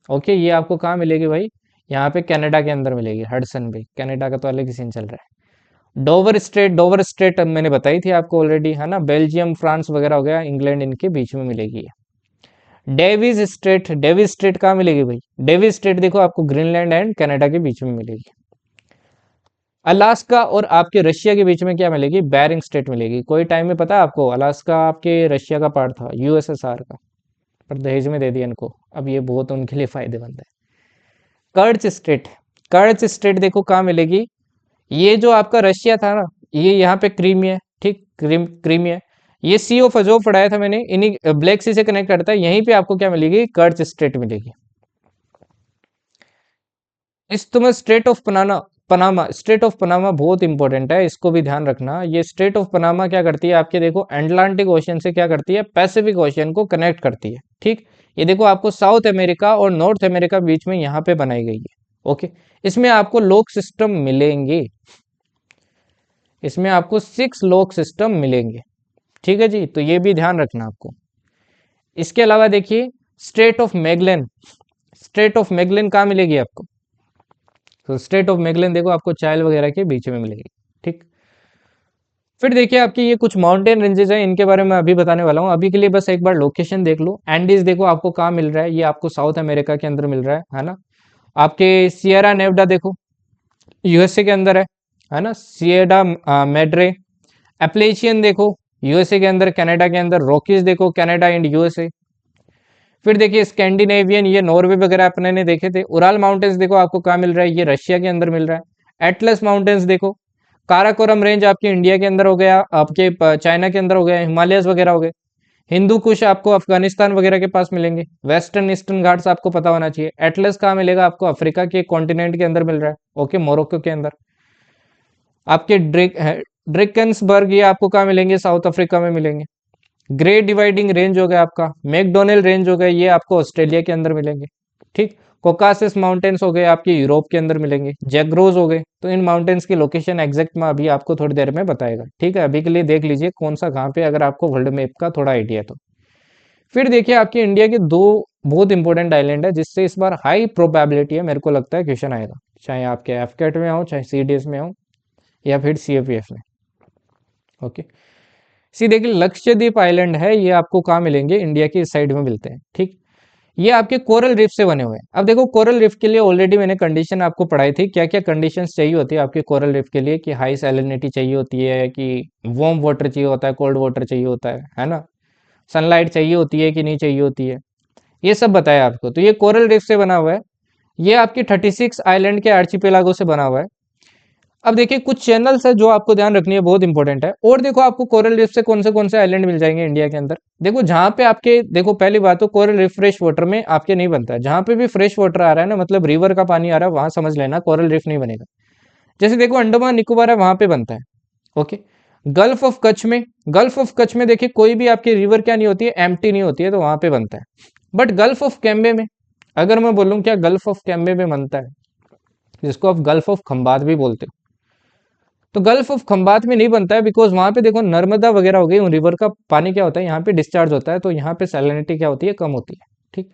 ओके, ये आपको कहाँ मिलेगी भाई, यहाँ पे कनाडा के अंदर मिलेगी हडसन बे, कनाडा का तो अलग ही सीन चल रहा है। डोवर स्ट्रेट, डोवर स्ट्रेट अब मैंने बताई थी आपको ऑलरेडी, है ना, बेल्जियम फ्रांस वगैरह हो गया, इंग्लैंड, इनके बीच में मिलेगी। डेविस स्ट्रेट कहाँ मिलेगी भाई? डेविस स्ट्रेट देखो आपको ग्रीनलैंड एंड कनाडा के बीच में मिलेगी। अलास्का और आपके रशिया के बीच में क्या मिलेगी? बेरिंग स्ट्रेट मिलेगी। कोई टाइम में पता है आपको अलास्का आपके रशिया का पार्ट था, यूएसएसआर का, पर दहेज में दे दिया इनको। अब ये बहुत उनके लिए फायदेमंद है। कर्च स्ट्रेट, कर्च स्ट्रेट देखो कहाँ मिलेगी? ये जो आपका रशिया था ना, ये यहाँ पे क्रीमिया, ठीक, क्रीमिया, ये सी ऑफ अजोव पढ़ाया था मैंने, इन्हीं ब्लैक सी से कनेक्ट करता है, यहीं पे आपको क्या मिलेगी? कर्च स्ट्रेट मिलेगी। इस तुम्हें straight of Panama, Panama, straight of Panama बहुत इंपॉर्टेंट है, इसको भी ध्यान रखना। ये स्ट्रेट ऑफ पनामा क्या करती है आपके, देखो अटलांटिक ओशियन से क्या करती है? पैसिफिक ओशियन को कनेक्ट करती है, ठीक। ये देखो आपको साउथ अमेरिका और नॉर्थ अमेरिका बीच में यहाँ पे बनाई गई है। ओके, इसमें आपको लोक सिस्टम मिलेंगे, इसमें आपको 6 लोक सिस्टम मिलेंगे, ठीक है जी। तो ये भी ध्यान रखना आपको। इसके अलावा देखिए straight of Magellan, straight of Magellan कहाँ मिलेगी आपको? तो स्ट्रेट ऑफ मैगलन देखो आपको चाइल वगैरह के बीच में मिलेगी, ठीक। फिर देखिए आपकी ये कुछ माउंटेन रेंजेस हैं, इनके बारे में अभी बताने वाला हूँ। अभी के लिए बस एक बार लोकेशन देख लो। एंडीज देखो आपको कहाँ मिल रहा है? ये आपको साउथ अमेरिका के अंदर मिल रहा है ना। आपके सियरा नेवडा देखो यूएसए के अंदर है ना, सियरा मेड्रे। एप्लेशियन देखो यूएसए के अंदर, कनाडा के अंदर। रॉकीज देखो कनाडा एंड यूएसए। फिर देखिए स्कैंडिनेवियन, ये नॉर्वे वगैरह अपने ने देखे थे। उराल माउंटेन्स देखो आपको कहाँ मिल रहा है? ये रशिया के अंदर मिल रहा है। एटलस माउंटेन्स देखो, काराकोरम रेंज आपके इंडिया के अंदर हो गया, आपके चाइना के अंदर हो गया, हिमालयस वगैरह हो गए। हिंदू कुश आपको अफगानिस्तान वगैरह के पास मिलेंगे। वेस्टर्न ईस्टर्न घाट्स आपको पता होना चाहिए। एटलस कहाँ मिलेगा आपको? अफ्रीका के कॉन्टिनेंट के अंदर मिल रहा है, ओके, मोरक्को के अंदर। आपके ड्रिकन्सबर्ग ये आपको कहाँ मिलेंगे? साउथ अफ्रीका में मिलेंगे। ग्रेट डिवाइडिंग रेंज हो गया आपका, मैकडोनल रेंज हो गया, ये आपको ऑस्ट्रेलिया के अंदर मिलेंगे, ठीक। कोकासिस माउंटेन्स हो गए आपके यूरोप के अंदर मिलेंगे। जैग्रोज हो गए। तो इन माउंटेन्स की लोकेशन एग्जैक्ट में अभी आपको थोड़ी देर में बताएगा, ठीक है। अभी के लिए देख लीजिए कौन सा कहाँ पे, अगर आपको वर्ल्ड मैप का थोड़ा आइडिया है तो। फिर देखिए आपके इंडिया के 2 बहुत इंपॉर्टेंट आइलैंड है, जिससे इस बार हाई प्रोबेबिलिटी है, मेरे को लगता है क्वेश्चन आएगा, चाहे आपके एफकेट में हो, चाहे सीडीएस में हो, या फिर सीएपीएफ में। ओके, सी देखिए लक्षद्वीप आइलैंड है, ये आपको कहाँ मिलेंगे? इंडिया की इस साइड में मिलते हैं, ठीक। ये आपके कोरल रीफ से बने हुए हैं। अब देखो कोरल रीफ के लिए ऑलरेडी मैंने कंडीशन आपको पढ़ाई थी, क्या क्या कंडीशंस चाहिए होती है आपके कोरल रीफ के लिए, कि हाई सैलिनिटी चाहिए होती है, कि वार्म वाटर चाहिए होता है, कोल्ड वाटर चाहिए होता है ना, सनलाइट चाहिए होती है कि नहीं चाहिए होती है, ये सब बताया आपको। तो ये कोरल रीफ से बना हुआ है। ये आपकी 36 आइलैंड के आर्चिपेलागो से बना हुआ है। अब देखिए कुछ चैनल्स है जो आपको ध्यान रखनी है, बहुत इंपॉर्टेंट है। और देखो आपको कोरल रीफ से कौन से आइलैंड मिल जाएंगे इंडिया के अंदर? देखो जहां पे आपके, देखो पहली बात तो कोरल रीफ फ्रेश वाटर में आपके नहीं बनता है। जहां पे भी फ्रेश वाटर आ रहा है ना, मतलब रिवर का पानी आ रहा है, वहां समझ लेना कोरल रीफ नहीं बनेगा। जैसे देखो अंडमान निकोबार है, वहां पे बनता है, ओके। गल्फ ऑफ कच्छ में, गल्फ ऑफ कच्छ में देखिए कोई भी आपकी रिवर क्या नहीं होती है? एम्प्टी नहीं होती है, तो वहां पे बनता है। बट गल्फ ऑफ कैम्बे में, अगर मैं बोलूँ क्या गल्फ ऑफ कैम्बे में बनता है, जिसको आप गल्फ ऑफ खंबात भी बोलते हो, तो गल्फ ऑफ खंबात में नहीं बनता है, बिकॉज वहां पे देखो नर्मदा वगैरह हो गई, उन रिवर का पानी क्या होता है, यहाँ पे डिस्चार्ज होता है, तो यहाँ पे सैलिनिटी क्या होती है? कम होती है, ठीक।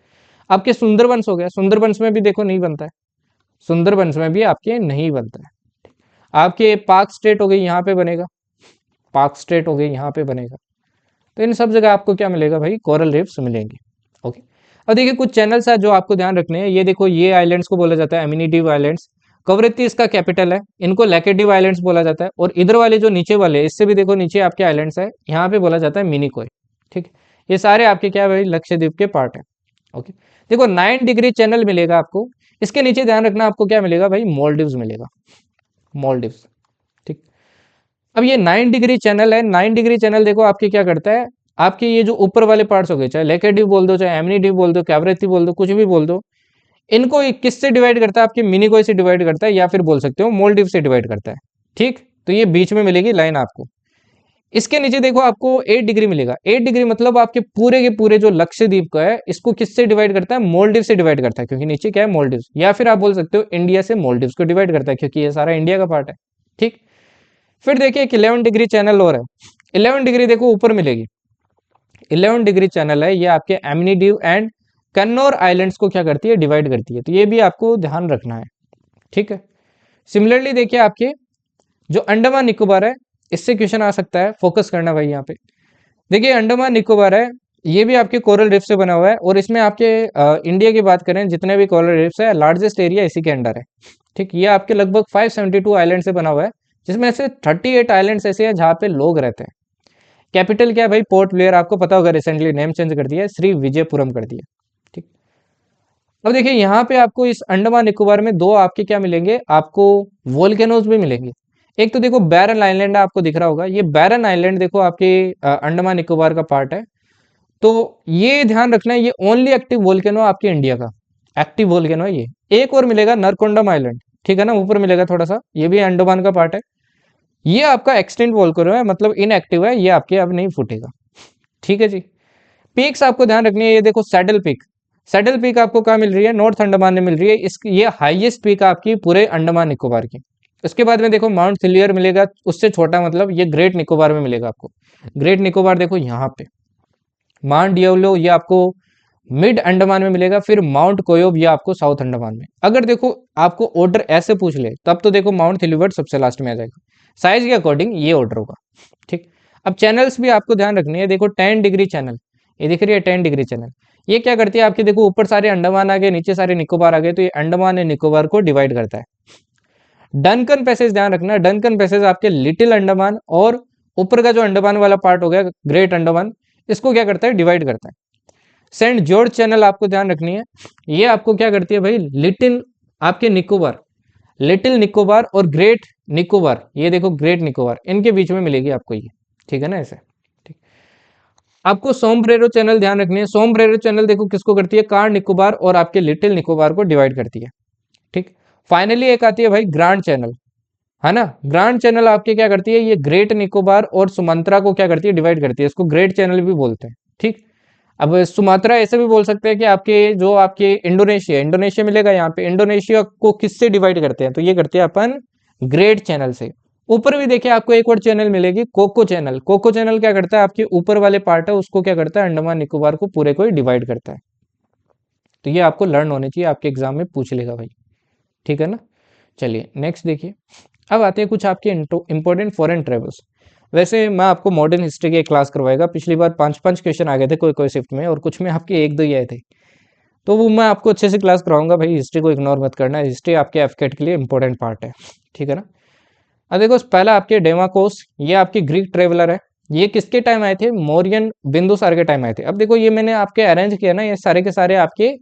आपके सुंदरबंस हो गया, सुंदरबंस में भी देखो नहीं बनता है, सुंदरबंस में भी आपके नहीं बनता है। आपके पाक स्टेट हो गई, यहाँ पे बनेगा, पाक स्टेट हो गई, यहाँ पे बनेगा। तो इन सब जगह आपको क्या मिलेगा भाई? कोरल रीफ्स मिलेंगे, ओके। अब देखिए कुछ चैनल्स है जो आपको ध्यान रखने हैं। ये देखो ये आइलैंड्स को बोला जाता है एमिनिटिव आइलैंड्स। कवरत्ती इसका कैपिटल है, इनको लैकेटिव आइलैंड्स बोला जाता है। और इधर वाले जो नीचे वाले, इससे भी देखो नीचे आपके आइलैंड्स है, यहाँ पे बोला जाता है मिनिकोय, ठीक। ये सारे आपके क्या है भाई? लक्षद्वीप के पार्ट है, ओके। देखो 9 डिग्री चैनल मिलेगा आपको। इसके नीचे ध्यान रखना आपको क्या मिलेगा भाई? मोल्डिव्स मिलेगा, मोल्डिव्स, ठीक। अब ये 9 डिग्री चैनल है, 9 डिग्री चैनल देखो आपके क्या करता है, आपके ये जो ऊपर वाले पार्ट्स हो गए, चाहे लेकेटिव बोल दो, चाहे एमिनिटिव बोल दो, कैवरेती बोल दो, कुछ भी बोल दो, इनको किससे डिवाइड करता है? आपके मिनिकोय से डिवाइड करता है, या फिर बोल सकते हो मोल्डिव से डिवाइड करता है, ठीक। तो ये बीच में मिलेगी लाइन आपको। इसके नीचे देखो आपको 8 डिग्री मिलेगा। 8 डिग्री मतलब आपके पूरे के पूरे जो लक्षद्वीप का है, इसको किससे डिवाइड करता है? मोल्डिव से डिवाइड करता है, क्योंकि नीचे क्या है? मोल्डिव। या फिर आप बोल सकते हो इंडिया से मोल्डिव्स को डिवाइड करता है, क्योंकि ये सारा इंडिया का पार्ट है, ठीक। फिर देखिए एक 11 डिग्री चैनल और है। 11 डिग्री देखो ऊपर मिलेगी। 11 डिग्री चैनल है, ये आपके एमिनिटिव एंड कन्नौर आइलैंड्स को क्या करती है? डिवाइड करती है। तो ये भी आपको ध्यान रखना है, ठीक है। सिमिलरली देखिए आपके जो अंडमान निकोबार है, इससे क्वेश्चन आ सकता है, फोकस करना भाई यहाँ पे। देखिए अंडमान निकोबार है, ये भी आपके कोरल रीफ से बना हुआ है, और इसमें आपके इंडिया की बात करें, जितने भी कोरल रीफ्स है, लार्जेस्ट एरिया इसी के अंडर है। ठीक, ये आपके लगभग 572 आइलैंड से बना हुआ है, जिसमें से 38 आइलैंड्स ऐसे हैं जहाँ पे लोग रहते हैं। कैपिटल क्या है भाई? पोर्ट ब्लेयर, आपको पता होगा, रिसेंटली नेम चेंज कर दिया है, श्री विजयपुरम कर दिया। ठीक, अब देखिए यहाँ पे आपको इस अंडमान निकोबार में दो आपके क्या मिलेंगे, आपको वोल्केनोज भी मिलेंगे। एक तो देखो बैरन आइलैंड आपको दिख रहा होगा, ये बैरन आइलैंड देखो आपके अंडमान निकोबार का पार्ट है। तो ये ध्यान रखना है, ये ओनली एक्टिव वोल्केनो आपके इंडिया का एक्टिव वोल्केनो है ये। एक और मिलेगा नरकोंडम आइलैंड, ठीक है ना, ऊपर मिलेगा थोड़ा सा, ये भी अंडमान का पार्ट है। ये आपका एक्सटेंट वोल्केनो है, मतलब इनएक्टिव है, ये आपके अब नहीं फूटेगा। ठीक है जी। पीक्स आपको ध्यान रखनी है, ये देखो सैडल पीक, सैडल पीक आपको कहाँ मिल रही है? नॉर्थ अंडमान में मिल रही है। इस ये हाईएस्ट पीक आपकी पूरे अंडमान निकोबार की। उसके बाद में देखो माउंट थिलियर मिलेगा, उससे छोटा, मतलब ये ग्रेट निकोबार में मिलेगा आपको। ग्रेट निकोबार देखो यहाँ पे, माउंट डियाब्लो ये आपको मिड अंडमान में मिलेगा, फिर माउंट कोयोब ये आपको साउथ अंडमान में। अगर देखो आपको ऑर्डर ऐसे पूछ ले, तब तो देखो माउंट थिलिबर्ट सबसे लास्ट में आ जाएगा, साइज के अकॉर्डिंग ये ऑर्डर होगा। ठीक, अब चैनल्स भी आपको ध्यान रखनी है, देखो 10 डिग्री चैनल, ये दिख रही है 10 डिग्री चैनल, ये क्या करती है आपके, देखो ऊपर सारे अंडमान आ गए, नीचे सारे निकोबार आ गए, तो ये अंडमान एंड निकोबार को डिवाइड करता है। डनकन पैसेज ध्यान रखना, डनकन पैसेज आपके लिटिल अंडमान और ऊपर का जो अंडमान वाला पार्ट हो गया ग्रेट अंडमान, इसको क्या करता है, डिवाइड करता है। सेंट जॉर्ज चैनल आपको ध्यान रखनी है, ये आपको क्या करती है भाई, लिटिल आपके निकोबार, लिटिल निकोबार और ग्रेट निकोबार, ये देखो ग्रेट निकोबार, इनके बीच में मिलेगी आपको ये। ठीक है ना, ऐसे। ठीक, आपको सोमब्रेरो चैनल ध्यान रखनी है, सोमब्रेरो चैनल देखो किसको करती है, कार निकोबार और आपके लिटिल निकोबार को डिवाइड करती है। ठीक, फाइनली एक आती है भाई ग्रांड चैनल, है ना, ग्रांड चैनल आपके क्या करती है, ये ग्रेट निकोबार और सुमात्रा को क्या करती है, डिवाइड करती है, इसको ग्रेट चैनल भी बोलते हैं। ठीक, अब सुमात्रा ऐसे भी बोल सकते हैं कि आपके जो आपके इंडोनेशिया, इंडोनेशिया मिलेगा यहाँ पे, इंडोनेशिया को किससे डिवाइड करते हैं, तो ये करते हैं अपन ग्रेट चैनल से। ऊपर भी देखिए आपको एक और चैनल मिलेगी, कोको चैनल, कोको चैनल क्या करता है, आपके ऊपर वाले पार्ट है उसको क्या करता है, अंडमान निकोबार को पूरे को ही डिवाइड करता है। तो ये आपको लर्न होने चाहिए, आपके एग्जाम में पूछ लेगा भाई। ठीक है ना, चलिए नेक्स्ट देखिए। अब आते हैं कुछ आपके इंपॉर्टेंट फॉरेन ट्रेवल्स। वैसे मैं आपको मॉडर्न हिस्ट्री की एक क्लास करवाएगा, पिछली बार 5-5 क्वेश्चन आ गए थे कोई कोई शिफ्ट में, और कुछ में आपके 1-2 ही आए थे, तो वो मैं आपको अच्छे से क्लास कराऊंगा भाई। हिस्ट्री को इग्नोर मत करना, हिस्ट्री आपके एफकेट के लिए इंपॉर्टेंट पार्ट है। ठीक है ना। अब देखो पहला आपके डेमाकोस, ये आपके ग्रीक ट्रेवलर है, ये किसके टाइम आए थे, मौर्यन बिंदुसार के टाइम आए थे। अब देखो ये मैंने आपके अरेंज किया ना, ये सारे के सारे आपके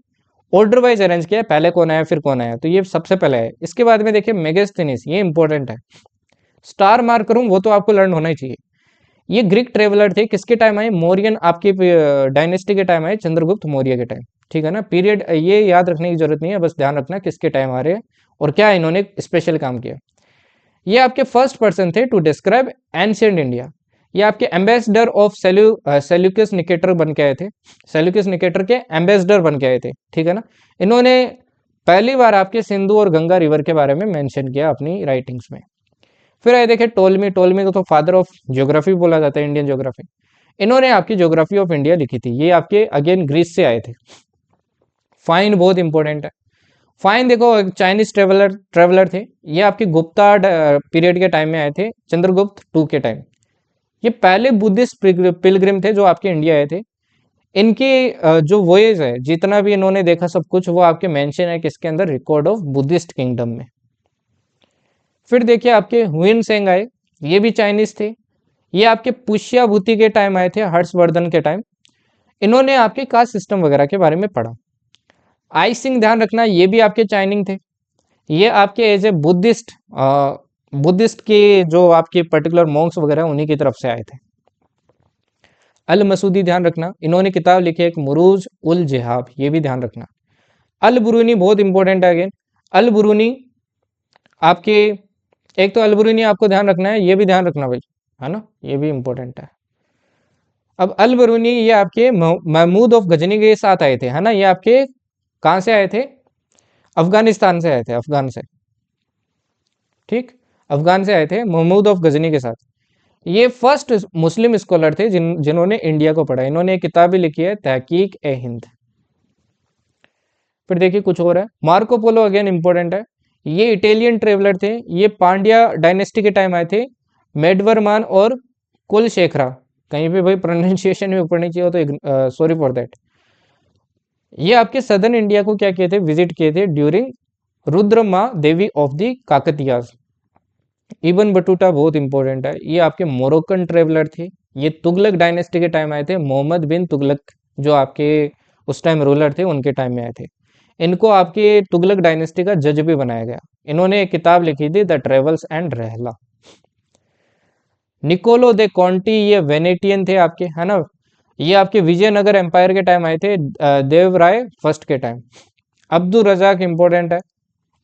ऑर्डर वाइज अरेंज किया है, पहले कौन आया फिर कौन आया, तो ये सबसे पहले है। इसके बाद में देखिए मेगास्थनीज, ये इंपॉर्टेंट है, स्टार मार्क करूं वो तो आपको लर्न होना ही चाहिए। ये ग्रीक ट्रेवलर थे, किसके टाइम आए, मौर्यन आपकी डायनेस्टी के टाइम आए, चंद्रगुप्त मौर्य के टाइम। ठीक है ना, पीरियड ये याद रखने की जरूरत नहीं है, बस ध्यान रखना किसके टाइम आ रहे हैं और क्या इन्होंने स्पेशल काम किया। ये आपके फर्स्ट पर्सन थे टू डिस्क्राइब एंशिएंट इंडिया। ये आपके एम्बेसडर ऑफ सेल्यूकस निकेटर बन के आए थे, सेल्यूकस निकेटर के एम्बेसडर बन के आए थे। ठीक है ना, इन्होंने पहली बार आपके सिंधु और गंगा रिवर के बारे में मेंशन किया अपनी राइटिंग्स में। फिर आए देखे टोलमी, टोलमी को तो फादर ऑफ ज्योग्राफी बोला जाता है, इंडियन ज्योग्राफी। इन्होंने आपकी ज्योग्राफी ऑफ इंडिया लिखी थी, ये आपके अगेन ग्रीस से आए थे। फाइन बहुत इंपॉर्टेंट है, फाइन देखो चाइनीज ट्रेवलर ट्रेवलर थे, ये आपके गुप्ता पीरियड के टाइम में आए थे, चंद्रगुप्त टू के टाइम। ये पहले बुद्धिस्ट पिलग्रिम थे जो आपके इंडिया आए थे। इनकी जो वोएज है, जितना भी इन्होंने देखा सब कुछ, वो आपके मेंशन है किसके अंदर, रिकॉर्ड ऑफ बुद्धिस्ट किंगडम में। फिर देखिए आपके हुइन सेंग आए, ये भी चाइनीज थे, ये आपके पुष्याभूति के टाइम आए थे, हर्षवर्धन के टाइम। इन्होंने आपके कास्ट सिस्टम वगैरह के बारे में पढ़ा। आई सिंह ध्यान रखना, ये भी आपके चाइनिंग थे, ये आपके एज ए बुद्धिस्ट, बुद्धिस्ट के जो आपके पर्टिकुलर मॉन्क्स वगैरह उन्हीं की तरफ से आए थे। अल मसूदी ध्यान रखना, इन्होंने किताब लिखी है एक मुरूज उल जिहाब, ये भी ध्यान रखना। अल बुरूनी बहुत इंपॉर्टेंट है अगेन, अल बुरूनी आपके, एक तो अल बुरूनी आपको ध्यान रखना है, ये भी ध्यान रखना भाई, है ना, ये भी इंपॉर्टेंट है। अब अल बरूनी ये आपके महमूद ऑफ गजनी के साथ आए थे, है ना, ये आपके कहाँ से आए थे, अफगानिस्तान से आए थे, अफगान से। ठीक, अफगान से आए थे महमूद ऑफ गजनी के साथ। ये फर्स्ट मुस्लिम स्कॉलर थे जिन्होंने इंडिया को पढ़ा। इन्होंने एक किताब भी लिखी है तहकीक ए हिंद। फिर देखिए कुछ और है, मार्को पोलो अगेन इंपॉर्टेंट है, ये इटालियन ट्रेवलर थे, ये पांड्या डायनेस्टी के टाइम आए थे, मेडवर्मान और कुलशेखरा, कहीं पे भाई प्रोनाउंसिएशन में ऊपर नीचे हो तो सॉरी फॉर दैट। ये आपके सदर्न इंडिया को क्या किए थे, विजिट किए थे during Rudrama Devi of the Kakatiyas. Ibn Battuta बहुत इंपॉर्टेंट है, ये आपके मोरक्कन ट्रेवलर थे। ये तुगलक डायनेस्टी के टाइम आए थे, मोहम्मद बिन तुगलक जो आपके उस टाइम रूलर थे उनके टाइम में आए थे। इनको आपके तुगलक डायनेस्टी का जज भी बनाया गया। इन्होंने एक किताब लिखी थी द ट्रेवल्स एंड रहला। निकोलो दे कॉन्टी ये वेनेटियन थे आपके, है ना। ये आपके विजयनगर एम्पायर के टाइम आए थे, देवराय फर्स्ट के टाइम। अब्दुल रजाक इंपॉर्टेंट है,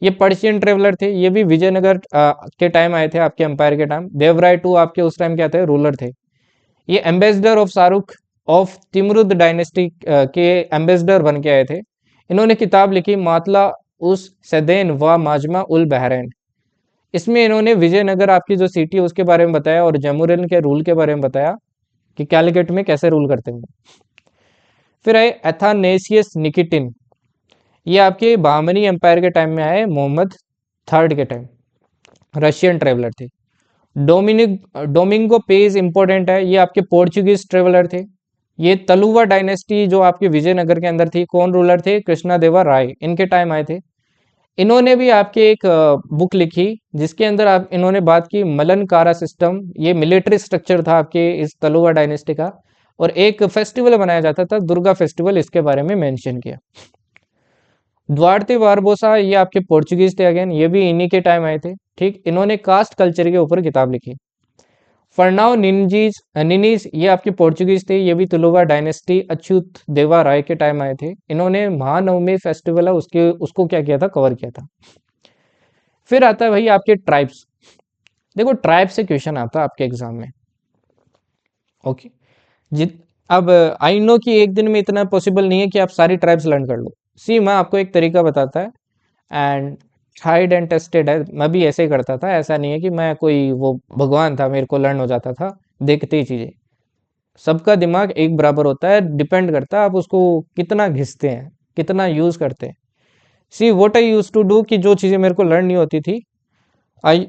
ये पर्शियन ट्रेवलर थे, ये भी विजयनगर के टाइम आए थे आपके एम्पायर के टाइम। देवराय टू आपके उस टाइम क्या थे, रूलर थे। ये ambassador of Shahrukh of Timurid dynasty के एम्बेसडर बन के आए थे। इन्होंने किताब लिखी मातला उस सदैन व माजमा उल बहरैन। इसमें इन्होंने विजयनगर आपकी जो सिटी है उसके बारे में बताया और जमुरिन के रूल के बारे में बताया कि कैलिकट में कैसे रूल करते हैं। फिर आए एथानेसियस निकिटिन, ये आपके बामनी एम्पायर के टाइम में आए, मोहम्मद थर्ड के टाइम, रशियन ट्रेवलर थे। डोमिंगो पेज इंपॉर्टेंट है, ये आपके पोर्चुगीज ट्रेवलर थे। ये तलुवा डायनेस्टी जो आपके विजयनगर के अंदर थी, कौन रूलर थे, कृष्णा देवा राय, इनके टाइम आए थे। इन्होंने भी आपके एक बुक लिखी जिसके अंदर आप इन्होंने बात की मलनकारा सिस्टम, ये मिलिट्री स्ट्रक्चर था आपके इस तलुवा डायनेस्टी का, और एक फेस्टिवल मनाया जाता था दुर्गा फेस्टिवल, इसके बारे में मेंशन किया। द्वारते बारबोसा, ये आपके पोर्चुगीज थे अगेन, ये भी इन्हीं के टाइम आए थे। ठीक, इन्होंने कास्ट कल्चर के ऊपर किताब लिखी। फर्नाओ निनीज, ये आपके पोर्चुगीज थे, ये भी तुलुवा डायनेस्टी अच्युत देवा राय के टाइम आए थे। इन्होंने महानवमी फेस्टिवल है उसको क्या किया था, कवर किया था। फिर आता है भाई आपके ट्राइब्स। देखो ट्राइब से क्वेश्चन आता है आपके एग्जाम में। ओके, जित अब आई नो कि एक दिन में इतना पॉसिबल नहीं है कि आप सारी ट्राइब्स लर्न कर लो। सी मैं आपको एक तरीका बताता है, एंड ट्राइड एंड टेस्टेड है, मैं भी ऐसे ही करता था। ऐसा नहीं है कि मैं कोई वो भगवान था, मेरे को लर्न हो जाता था देखते ही चीज़ें। सबका दिमाग एक बराबर होता है, डिपेंड करता है आप उसको कितना घिसते हैं, कितना यूज़ करते हैं। See what I use to do, कि जो चीज़ें मेरे को लर्न नहीं होती थी, I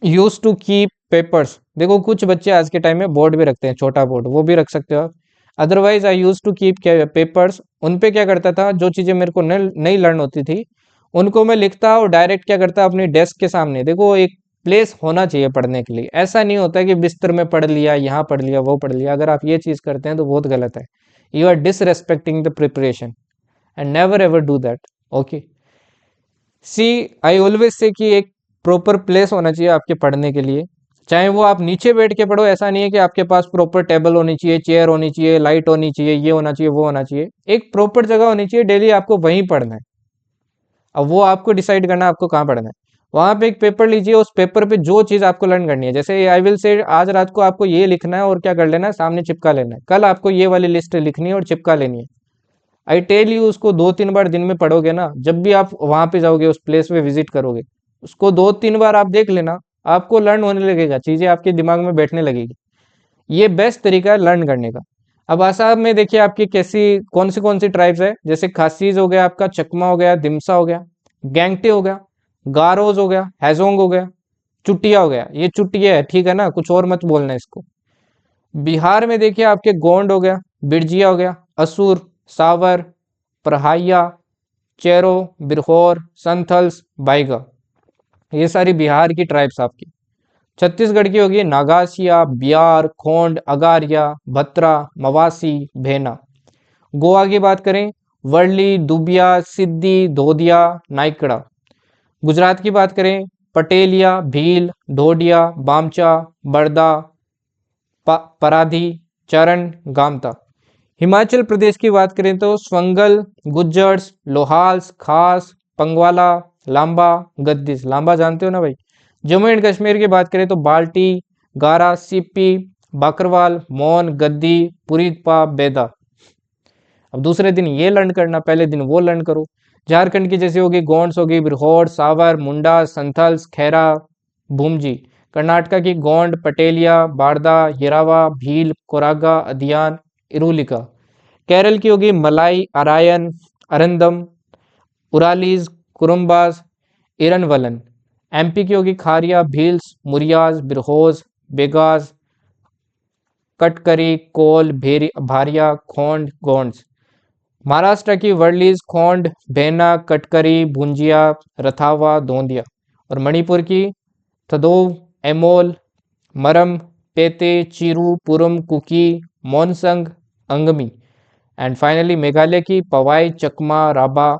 use to keep papers. देखो कुछ बच्चे आज के टाइम में बोर्ड भी रखते हैं, छोटा बोर्ड, वो भी रख सकते हो आप। Otherwise I use to keep papers. उन पे क्या करता था, जो चीज़ें मेरे को नहीं लर्न होती थी उनको मैं लिखता और डायरेक्ट क्या करता अपनी डेस्क के सामने। देखो एक प्लेस होना चाहिए पढ़ने के लिए, ऐसा नहीं होता कि बिस्तर में पढ़ लिया, यहाँ पढ़ लिया, वो पढ़ लिया। अगर आप ये चीज़ करते हैं तो बहुत गलत है। You are disrespecting the preparation and never ever do that. Okay, see I always say कि एक प्रॉपर प्लेस होना चाहिए आपके पढ़ने के लिए। चाहे वो आप नीचे बैठ के पढ़ो, ऐसा नहीं है कि आपके पास प्रॉपर टेबल होनी चाहिए, चेयर होनी चाहिए, लाइट होनी चाहिए, ये होना चाहिए, वो होना चाहिए। एक प्रॉपर जगह होनी चाहिए, डेली आपको वहीं पढ़ना है। अब वो आपको डिसाइड करना है आपको कहाँ पढ़ना है। वहां पे एक पेपर लीजिए, उस पेपर पे जो चीज़ आपको लर्न करनी है, जैसे आई विल से आज रात को आपको ये लिखना है और क्या कर लेना है, सामने चिपका लेना है। कल आपको ये वाली लिस्ट लिखनी है और चिपका लेनी है। आई टेल यू, उसको 2-3 बार दिन में पढ़ोगे ना, जब भी आप वहां पे जाओगे, उस प्लेस पे विजिट करोगे, उसको 2-3 बार आप देख लेना, आपको लर्न होने लगेगा, चीजें आपके दिमाग में बैठने लगेगी। ये बेस्ट तरीका है लर्न करने का। अब आसाम में देखिए आपकी कैसी कौन सी ट्राइब्स है, जैसे खासीज हो गया, आपका चकमा हो गया, दिमसा हो गया, गैंगटे हो गया, गारोज हो गया, हैजोंग हो गया, चुटिया हो गया। ये चुटिया है, ठीक है ना, कुछ और मत बोलना इसको। बिहार में देखिए आपके गोंड हो गया, बिरजिया हो गया, असुर, सावर, परहाइया, चेरो, बिरहोर, संथल्स, बाइगा, ये सारी बिहार की ट्राइब्स आपकी। छत्तीसगढ़ की होगी नागासिया, बियार, खोंड, अगारिया, भत्रा, मवासी, भेना। गोवा की बात करें, वर्ली, दुबिया, सिद्दी, धोदिया, नाइकड़ा। गुजरात की बात करें, पटेलिया, भील, ढोडिया, बामचा, बड़दा, पराधी, चरण, गामता। हिमाचल प्रदेश की बात करें तो स्वंगल, गुज्जर्स, लोहाल्स, खास, पंगवाला, लांबा, गद्दिस। लांबा जानते हो ना भाई। जम्मू एंड कश्मीर की बात करें तो बाल्टी, गारा, सिप्पी, बाकरवाल, मोन, गद्दी, पुरीपा, बेदा। अब दूसरे दिन ये लर्न करना, पहले दिन वो लर्न करो। झारखंड की जैसे होगी गोंड्स होगी, बिरहोर, सावर, मुंडा, संथल्स, खैरा, भूमजी। कर्नाटका की गोंड, पटेलिया, बारदा, येरावा, भील, कोरागा, अदियान, इरुलिका। केरल की होगी मलाई, अरायन, अरंदम, उरालीज, कुरुम्बास, इरनवलन। एमपी की होगी खारिया, भील्स, मुरियाज, बिरहोज, बेगाज, कटकरी, कोल, भारिया, खोंड, गोंड्स। महाराष्ट्र की वर्लीज, खोंड, भेना, कटकरी, भुंजिया, रथावा, धोंदिया। और मणिपुर की थदोव, एमोल, मरम, पेते, चिरू, पुरम, cookie, मोनसंग, Angami. And finally Meghalaya की पवाई, चकमा, राबा,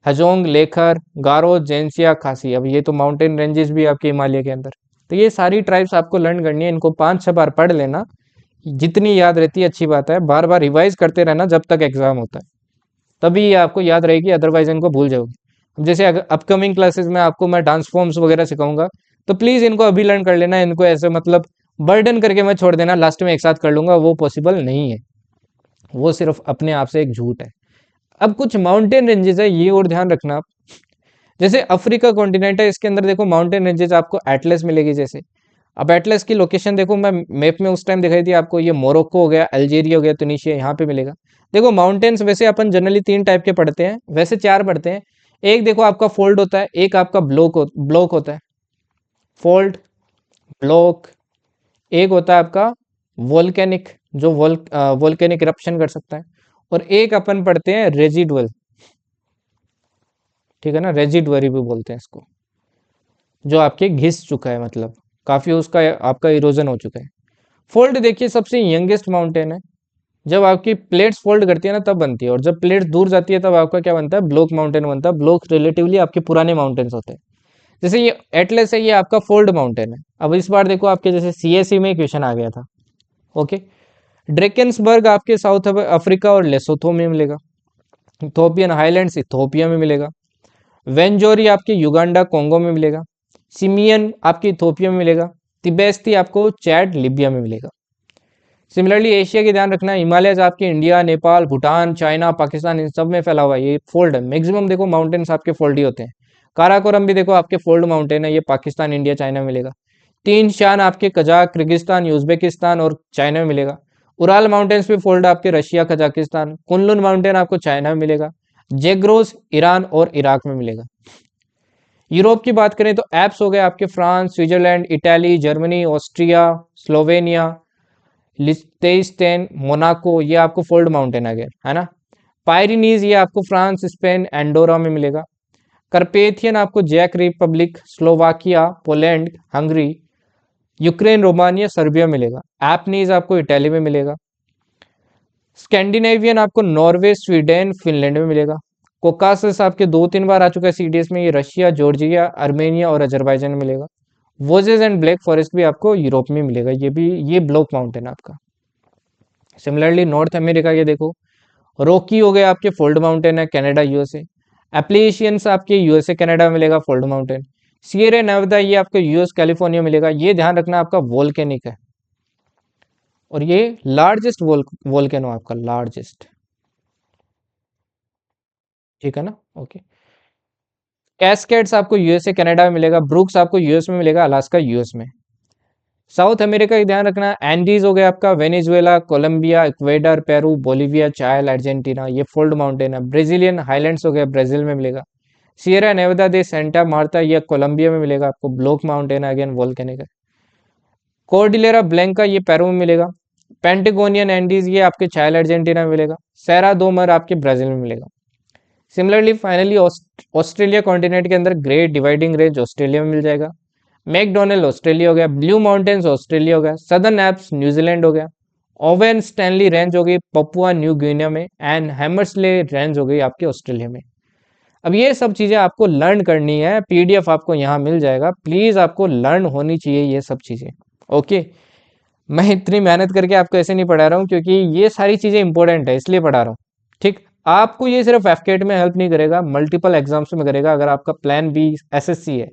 हजोंग, लेखर, गारो, जेंसिया, खासी। अब ये तो माउंटेन रेंजेस भी आपके हिमालय के अंदर। तो ये सारी ट्राइब्स आपको लर्न करनी है, इनको 5-6 बार पढ़ लेना, जितनी याद रहती है अच्छी बात है, बार बार रिवाइज करते रहना जब तक एग्जाम होता है, तभी ये आपको याद रहेगी, अदरवाइज इनको भूल जाओगे। अब जैसे अपकमिंग क्लासेस में आपको मैं डांस फॉर्म्स वगैरह सिखाऊंगा, तो प्लीज इनको अभी लर्न कर लेना, इनको ऐसे मतलब बर्डन करके मैं छोड़ देना लास्ट में एक साथ कर लूंगा, वो पॉसिबल नहीं है, वो सिर्फ अपने आप से एक झूठ है। अब कुछ माउंटेन रेंजेस है, ये और ध्यान रखना आप। जैसे अफ्रीका कॉन्टिनेंट है, इसके अंदर देखो माउंटेन रेंजेस आपको एटलस मिलेगी। जैसे अब एटलस की लोकेशन देखो, मैं मैप में उस टाइम दिखाई थी आपको, ये मोरक्को हो गया, अल्जीरिया हो गया, तुनिशिया, यहाँ पे मिलेगा। देखो माउंटेन्स वैसे अपन जनरली 3 टाइप के पढ़ते हैं, वैसे 4 पढ़ते हैं। एक देखो आपका फोल्ड होता है, एक आपका ब्लॉक होता है, फोल्ड, ब्लॉक। एक होता है आपका वोल्केनिक, जो वोल्केनिक इरप्शन कर सकता है। और एक अपन पढ़ते हैं रेजिडुअल, ठीक है ना, रेजिडुअरी भी बोलते हैं इसको, जो आपके घिस चुका है, मतलब काफी उसका आपका इरोजन हो चुका है। फोल्ड देखिए सबसे यंगेस्ट माउंटेन है, जब आपकी प्लेट्स फोल्ड करती है ना तब बनती है, और जब प्लेट्स दूर जाती है तब आपका क्या बनता है, ब्लॉक माउंटेन बनता है। ब्लॉक रिलेटिवली आपके पुराने माउंटेन्स होते हैं। जैसे ये एटलस है, ये आपका फोल्ड माउंटेन है। अब इस बार देखो आपके जैसे सीएससी में क्वेश्चन आ गया था, ओके। ड्रेकेंसबर्ग आपके साउथ अफ्रीका और लेसोथो में मिलेगा। इथोपियन हाईलैंड्स इथोपिया में मिलेगा। वेंजोरी आपके युगांडा कोंगो में मिलेगा। सिमियन आपके इथोपिया में मिलेगा। तिबेस्ती आपको चैड लिबिया में मिलेगा। सिमिलरली एशिया की ध्यान रखना, हिमालय आपके इंडिया, नेपाल, भूटान, चाइना, पाकिस्तान, इन सब में फैला हुआ है, ये फोल्ड है। मैक्सिमम देखो माउंटेन्स आपके फोल्ड ही होते हैं। काराकोरम भी देखो आपके फोल्ड माउंटेन है, ये पाकिस्तान, इंडिया, चाइना में मिलेगा। तीन शान आपके कजाक, किर्गिस्तान, उज्बेकिस्तान और चाइना में मिलेगा। उराल माउंटेन्स भी फोल्ड आपके रशिया, कजाकिस्तान। कुनलुन माउंटेन आपको चाइना में मिलेगा। जेग्रोस ईरान और इराक में मिलेगा। यूरोप की बात करें तो एप्स हो गए आपके France, Switzerland, Italy, Germany, Austria, Slovenia, लिechtenstein, मोनाको, ये आपको फोल्ड माउंटेन आ गया, है ना। पायरिनीज ये आपको फ्रांस, स्पेन, एंडोरा में मिलेगा। करपेथियन आपको चेक Republic, Slovakia, Poland, Hungary, Ukraine, Romania, Serbia मिलेगा। एपनीज आपको इटाली में मिलेगा। स्कैंडिनेवियन आपको नॉर्वे, स्वीडन, फिनलैंड में मिलेगा। कोकासस आपके 2-3 बार आ चुका है सीडीएस में, ये रशिया, जॉर्जिया, अर्मेनिया और अजरबैजान में मिलेगा। वोजेस एंड ब्लैक फॉरेस्ट भी आपको यूरोप में मिलेगा, ये ब्लॉक माउंटेन आपका। सिमिलरली नॉर्थ अमेरिका ये देखो, रॉकी हो गए आपके फोल्ड माउंटेन है, कनाडा, यूएसए। एप्लेशियंस आपके यूएसए, कनाडा में मिलेगा फोल्ड माउंटेन। सियरा नेवादा ये आपको यूएस, कैलिफोर्निया मिलेगा। ये ध्यान रखना आपका वोल्केनिक है, और ये लार्जेस्ट वोल्केनो आपका, लार्जेस्ट, ठीक है ना, ओके। कैस्केड्स आपको यूएसए, कनाडा में मिलेगा। ब्रुक्स आपको यूएस में मिलेगा, अलास्का यूएस में। साउथ अमेरिका की ध्यान रखना, एंडीज हो गया आपका, Venezuela, Colombia, Ecuador, Peru, Bolivia, Chile, Argentina, ये फोल्ड माउंटेन है। ब्राजीलियन हाईलैंड्स हो गया, ब्राजील में मिलेगा। Sierra Nevada de Santa Marta, ये कोलंबिया में मिलेगा आपको, ब्लॉक माउंटेन है, अगेन वोल्केनिक है। कोर्डिलेरा ब्लैंका ये पेरू में मिलेगा। पेंटागोनियन एंडीज ये आपके चाइल, अर्जेंटीना में मिलेगा। सेरा दोमर आपके ब्राजील में मिलेगा। सिमिलरली फाइनली ऑस्ट्रेलिया कॉन्टिनेंट के अंदर ग्रेट डिवाइडिंग रेंज ऑस्ट्रेलिया में मिल जाएगा। मैकडोनल्ड ऑस्ट्रेलिया हो गया। ब्लू माउंटेन्स ऑस्ट्रेलिया हो गया। सदर्न एप्स न्यूजीलैंड हो गया। ओवेन स्टैनली रेंज हो गई पपुआ न्यू गिनिया में। एंड हैमर्सले रेंज हो गई आपके ऑस्ट्रेलिया में। अब ये सब चीज़ें आपको लर्न करनी है, पीडीएफ आपको यहाँ मिल जाएगा, प्लीज़ आपको लर्न होनी चाहिए ये सब चीज़ें, ओके। मैं इतनी मेहनत करके आपको ऐसे नहीं पढ़ा रहा हूँ, क्योंकि ये सारी चीज़ें इंपॉर्टेंट है इसलिए पढ़ा रहा हूँ, ठीक। आपको ये सिर्फ एफकेट में हेल्प नहीं करेगा, मल्टीपल एग्जाम्स में करेगा। अगर आपका प्लान बी एसएससी है,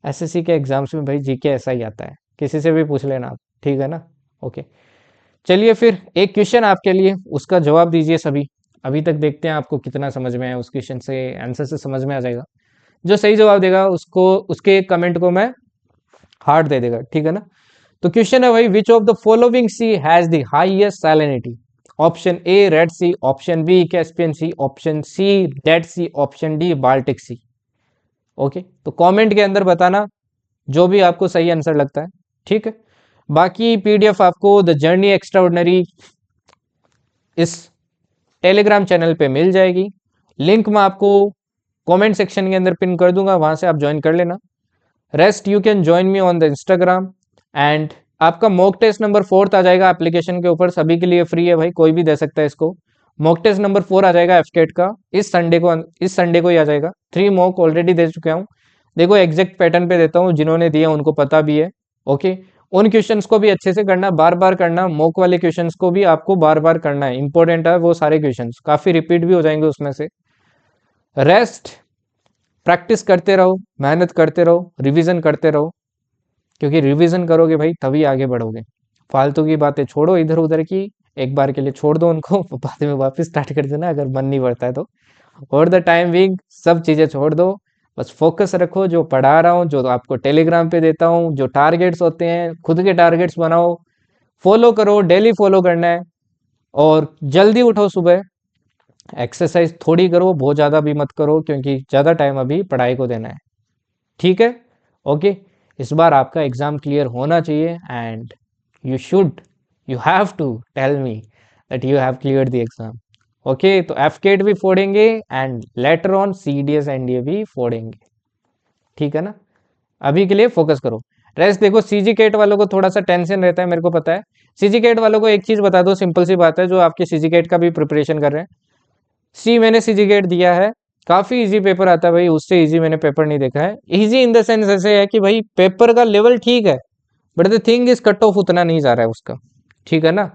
एसएससी के एग्जाम्स में भाई जीके ऐसा ही आता है, किसी से भी पूछ लेना आप, ठीक है ना, ओके। चलिए फिर एक क्वेश्चन आपके लिए, उसका जवाब दीजिए सभी। अभी तक देखते हैं आपको कितना समझ में आया, उस क्वेश्चन से आंसर से समझ में आ जाएगा। जो सही जवाब देगा उसको, उसके कमेंट को मैं हार्ट दे देगा, ठीक है ना। तो क्वेश्चन है भाई, which of the following sea has the highest salinity. Option A Red Sea, option B Caspian Sea, option C Dead Sea, option D Baltic Sea. Okay, तो कमेंट के अंदर बताना जो भी आपको सही आंसर लगता है, ठीक है। बाकी पीडीएफ आपको द जर्नी एक्स्ट्राऑर्डिनरी इस टेलीग्राम चैनल पे मिल जाएगी। लिंक मैं आपको कमेंट सेक्शन के अंदर पिन कर दूंगा, वहां से आप ज्वाइन कर लेना। Rest you can join me on the Instagram. And आपका मॉक टेस्ट नंबर 4 आ जाएगा एप्लीकेशन के ऊपर, सभी के लिए फ्री है भाई, कोई भी दे सकता है इसको। मॉक टेस्ट नंबर 4 आ जाएगा एफकेट का इस संडे को ही आ जाएगा। 3 मॉक ऑलरेडी दे चुका हूँ। देखो एग्जैक्ट पैटर्न पे देता हूँ, जिन्होंने दिया उनको पता भी है। ओके, उन क्वेश्चंस को भी अच्छे से करना, बार बार करना। मॉक वाले क्वेश्चंस को भी आपको बार बार करना है, इंपॉर्टेंट है वो सारे क्वेश्चंस, काफी रिपीट भी हो जाएंगे उसमें से। रेस्ट प्रैक्टिस करते रहो, मेहनत करते रहो, रिवीजन करते रहो, क्योंकि रिवीजन करोगे भाई तभी आगे बढ़ोगे। फालतू की बातें छोड़ो इधर उधर की, एक बार के लिए छोड़ दो उनको, बाद में वापस स्टार्ट कर देना अगर मन नहीं बढ़ता है तो। और द टाइम बिंग सब चीजें छोड़ दो, बस फोकस रखो। जो पढ़ा रहा हूँ, जो आपको टेलीग्राम पे देता हूँ, जो टारगेट्स होते हैं, खुद के टारगेट्स बनाओ, फॉलो करो, डेली फॉलो करना है। और जल्दी उठो सुबह, एक्सरसाइज थोड़ी करो, बहुत ज़्यादा भी मत करो, क्योंकि ज़्यादा टाइम अभी पढ़ाई को देना है। ठीक है, ओके। इस बार आपका एग्ज़ाम क्लियर होना चाहिए, and you have to tell me that you have clear the exam. Okay, तो एफकेट भी फोड़ेंगे and later on CDS NDA भी फोड़ेंगे। ठीक है ना, अभी के लिए फोकस करो। रेस्ट देखो, सीजी केट वालों को थोड़ा सा टेंशन रहता है, मेरे को पता है। सीजी केट वालों को एक चीज़ बता दो, सिंपल सी बात है, जो आपके सीजी केट का भी प्रिपरेशन कर रहे हैं। मैंने सीजी गेट दिया है, काफी इजी पेपर आता है भाई, उससे इजी मैंने पेपर नहीं देखा है। इजी इन द सेंस ऐसे है कि भाई पेपर का लेवल ठीक है, but the thing is cut off उतना नहीं जा रहा है उसका। ठीक है ना,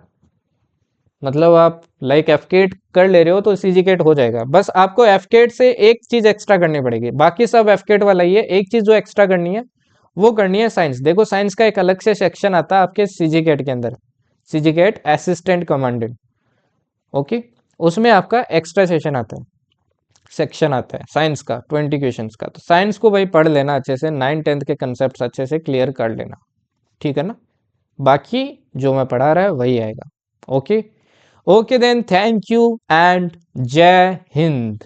मतलब आप लाइक एफकेट कर ले रहे हो तो सीजी केट हो जाएगा, बस आपको एफकेट से एक चीज एक्स्ट्रा करनी पड़ेगी, बाकी सब एफकेट वाला ही है। एक चीज जो एक्स्ट्रा करनी है वो करनी है साइंस। देखो साइंस का एक अलग से सेक्शन आता है आपके सीजी केट के अंदर, CG CAT assistant commandant. Okay, उसमें आपका एक्स्ट्रा सेक्शन आता है साइंस का, 20 क्वेश्चंस का। तो साइंस को भाई पढ़ लेना अच्छे से, 9th 10th के कंसेप्ट अच्छे से क्लियर कर लेना। ठीक है ना, बाकी जो मैं पढ़ा रहा है वही आएगा। Okay, okay then, thank you and जय हिंद।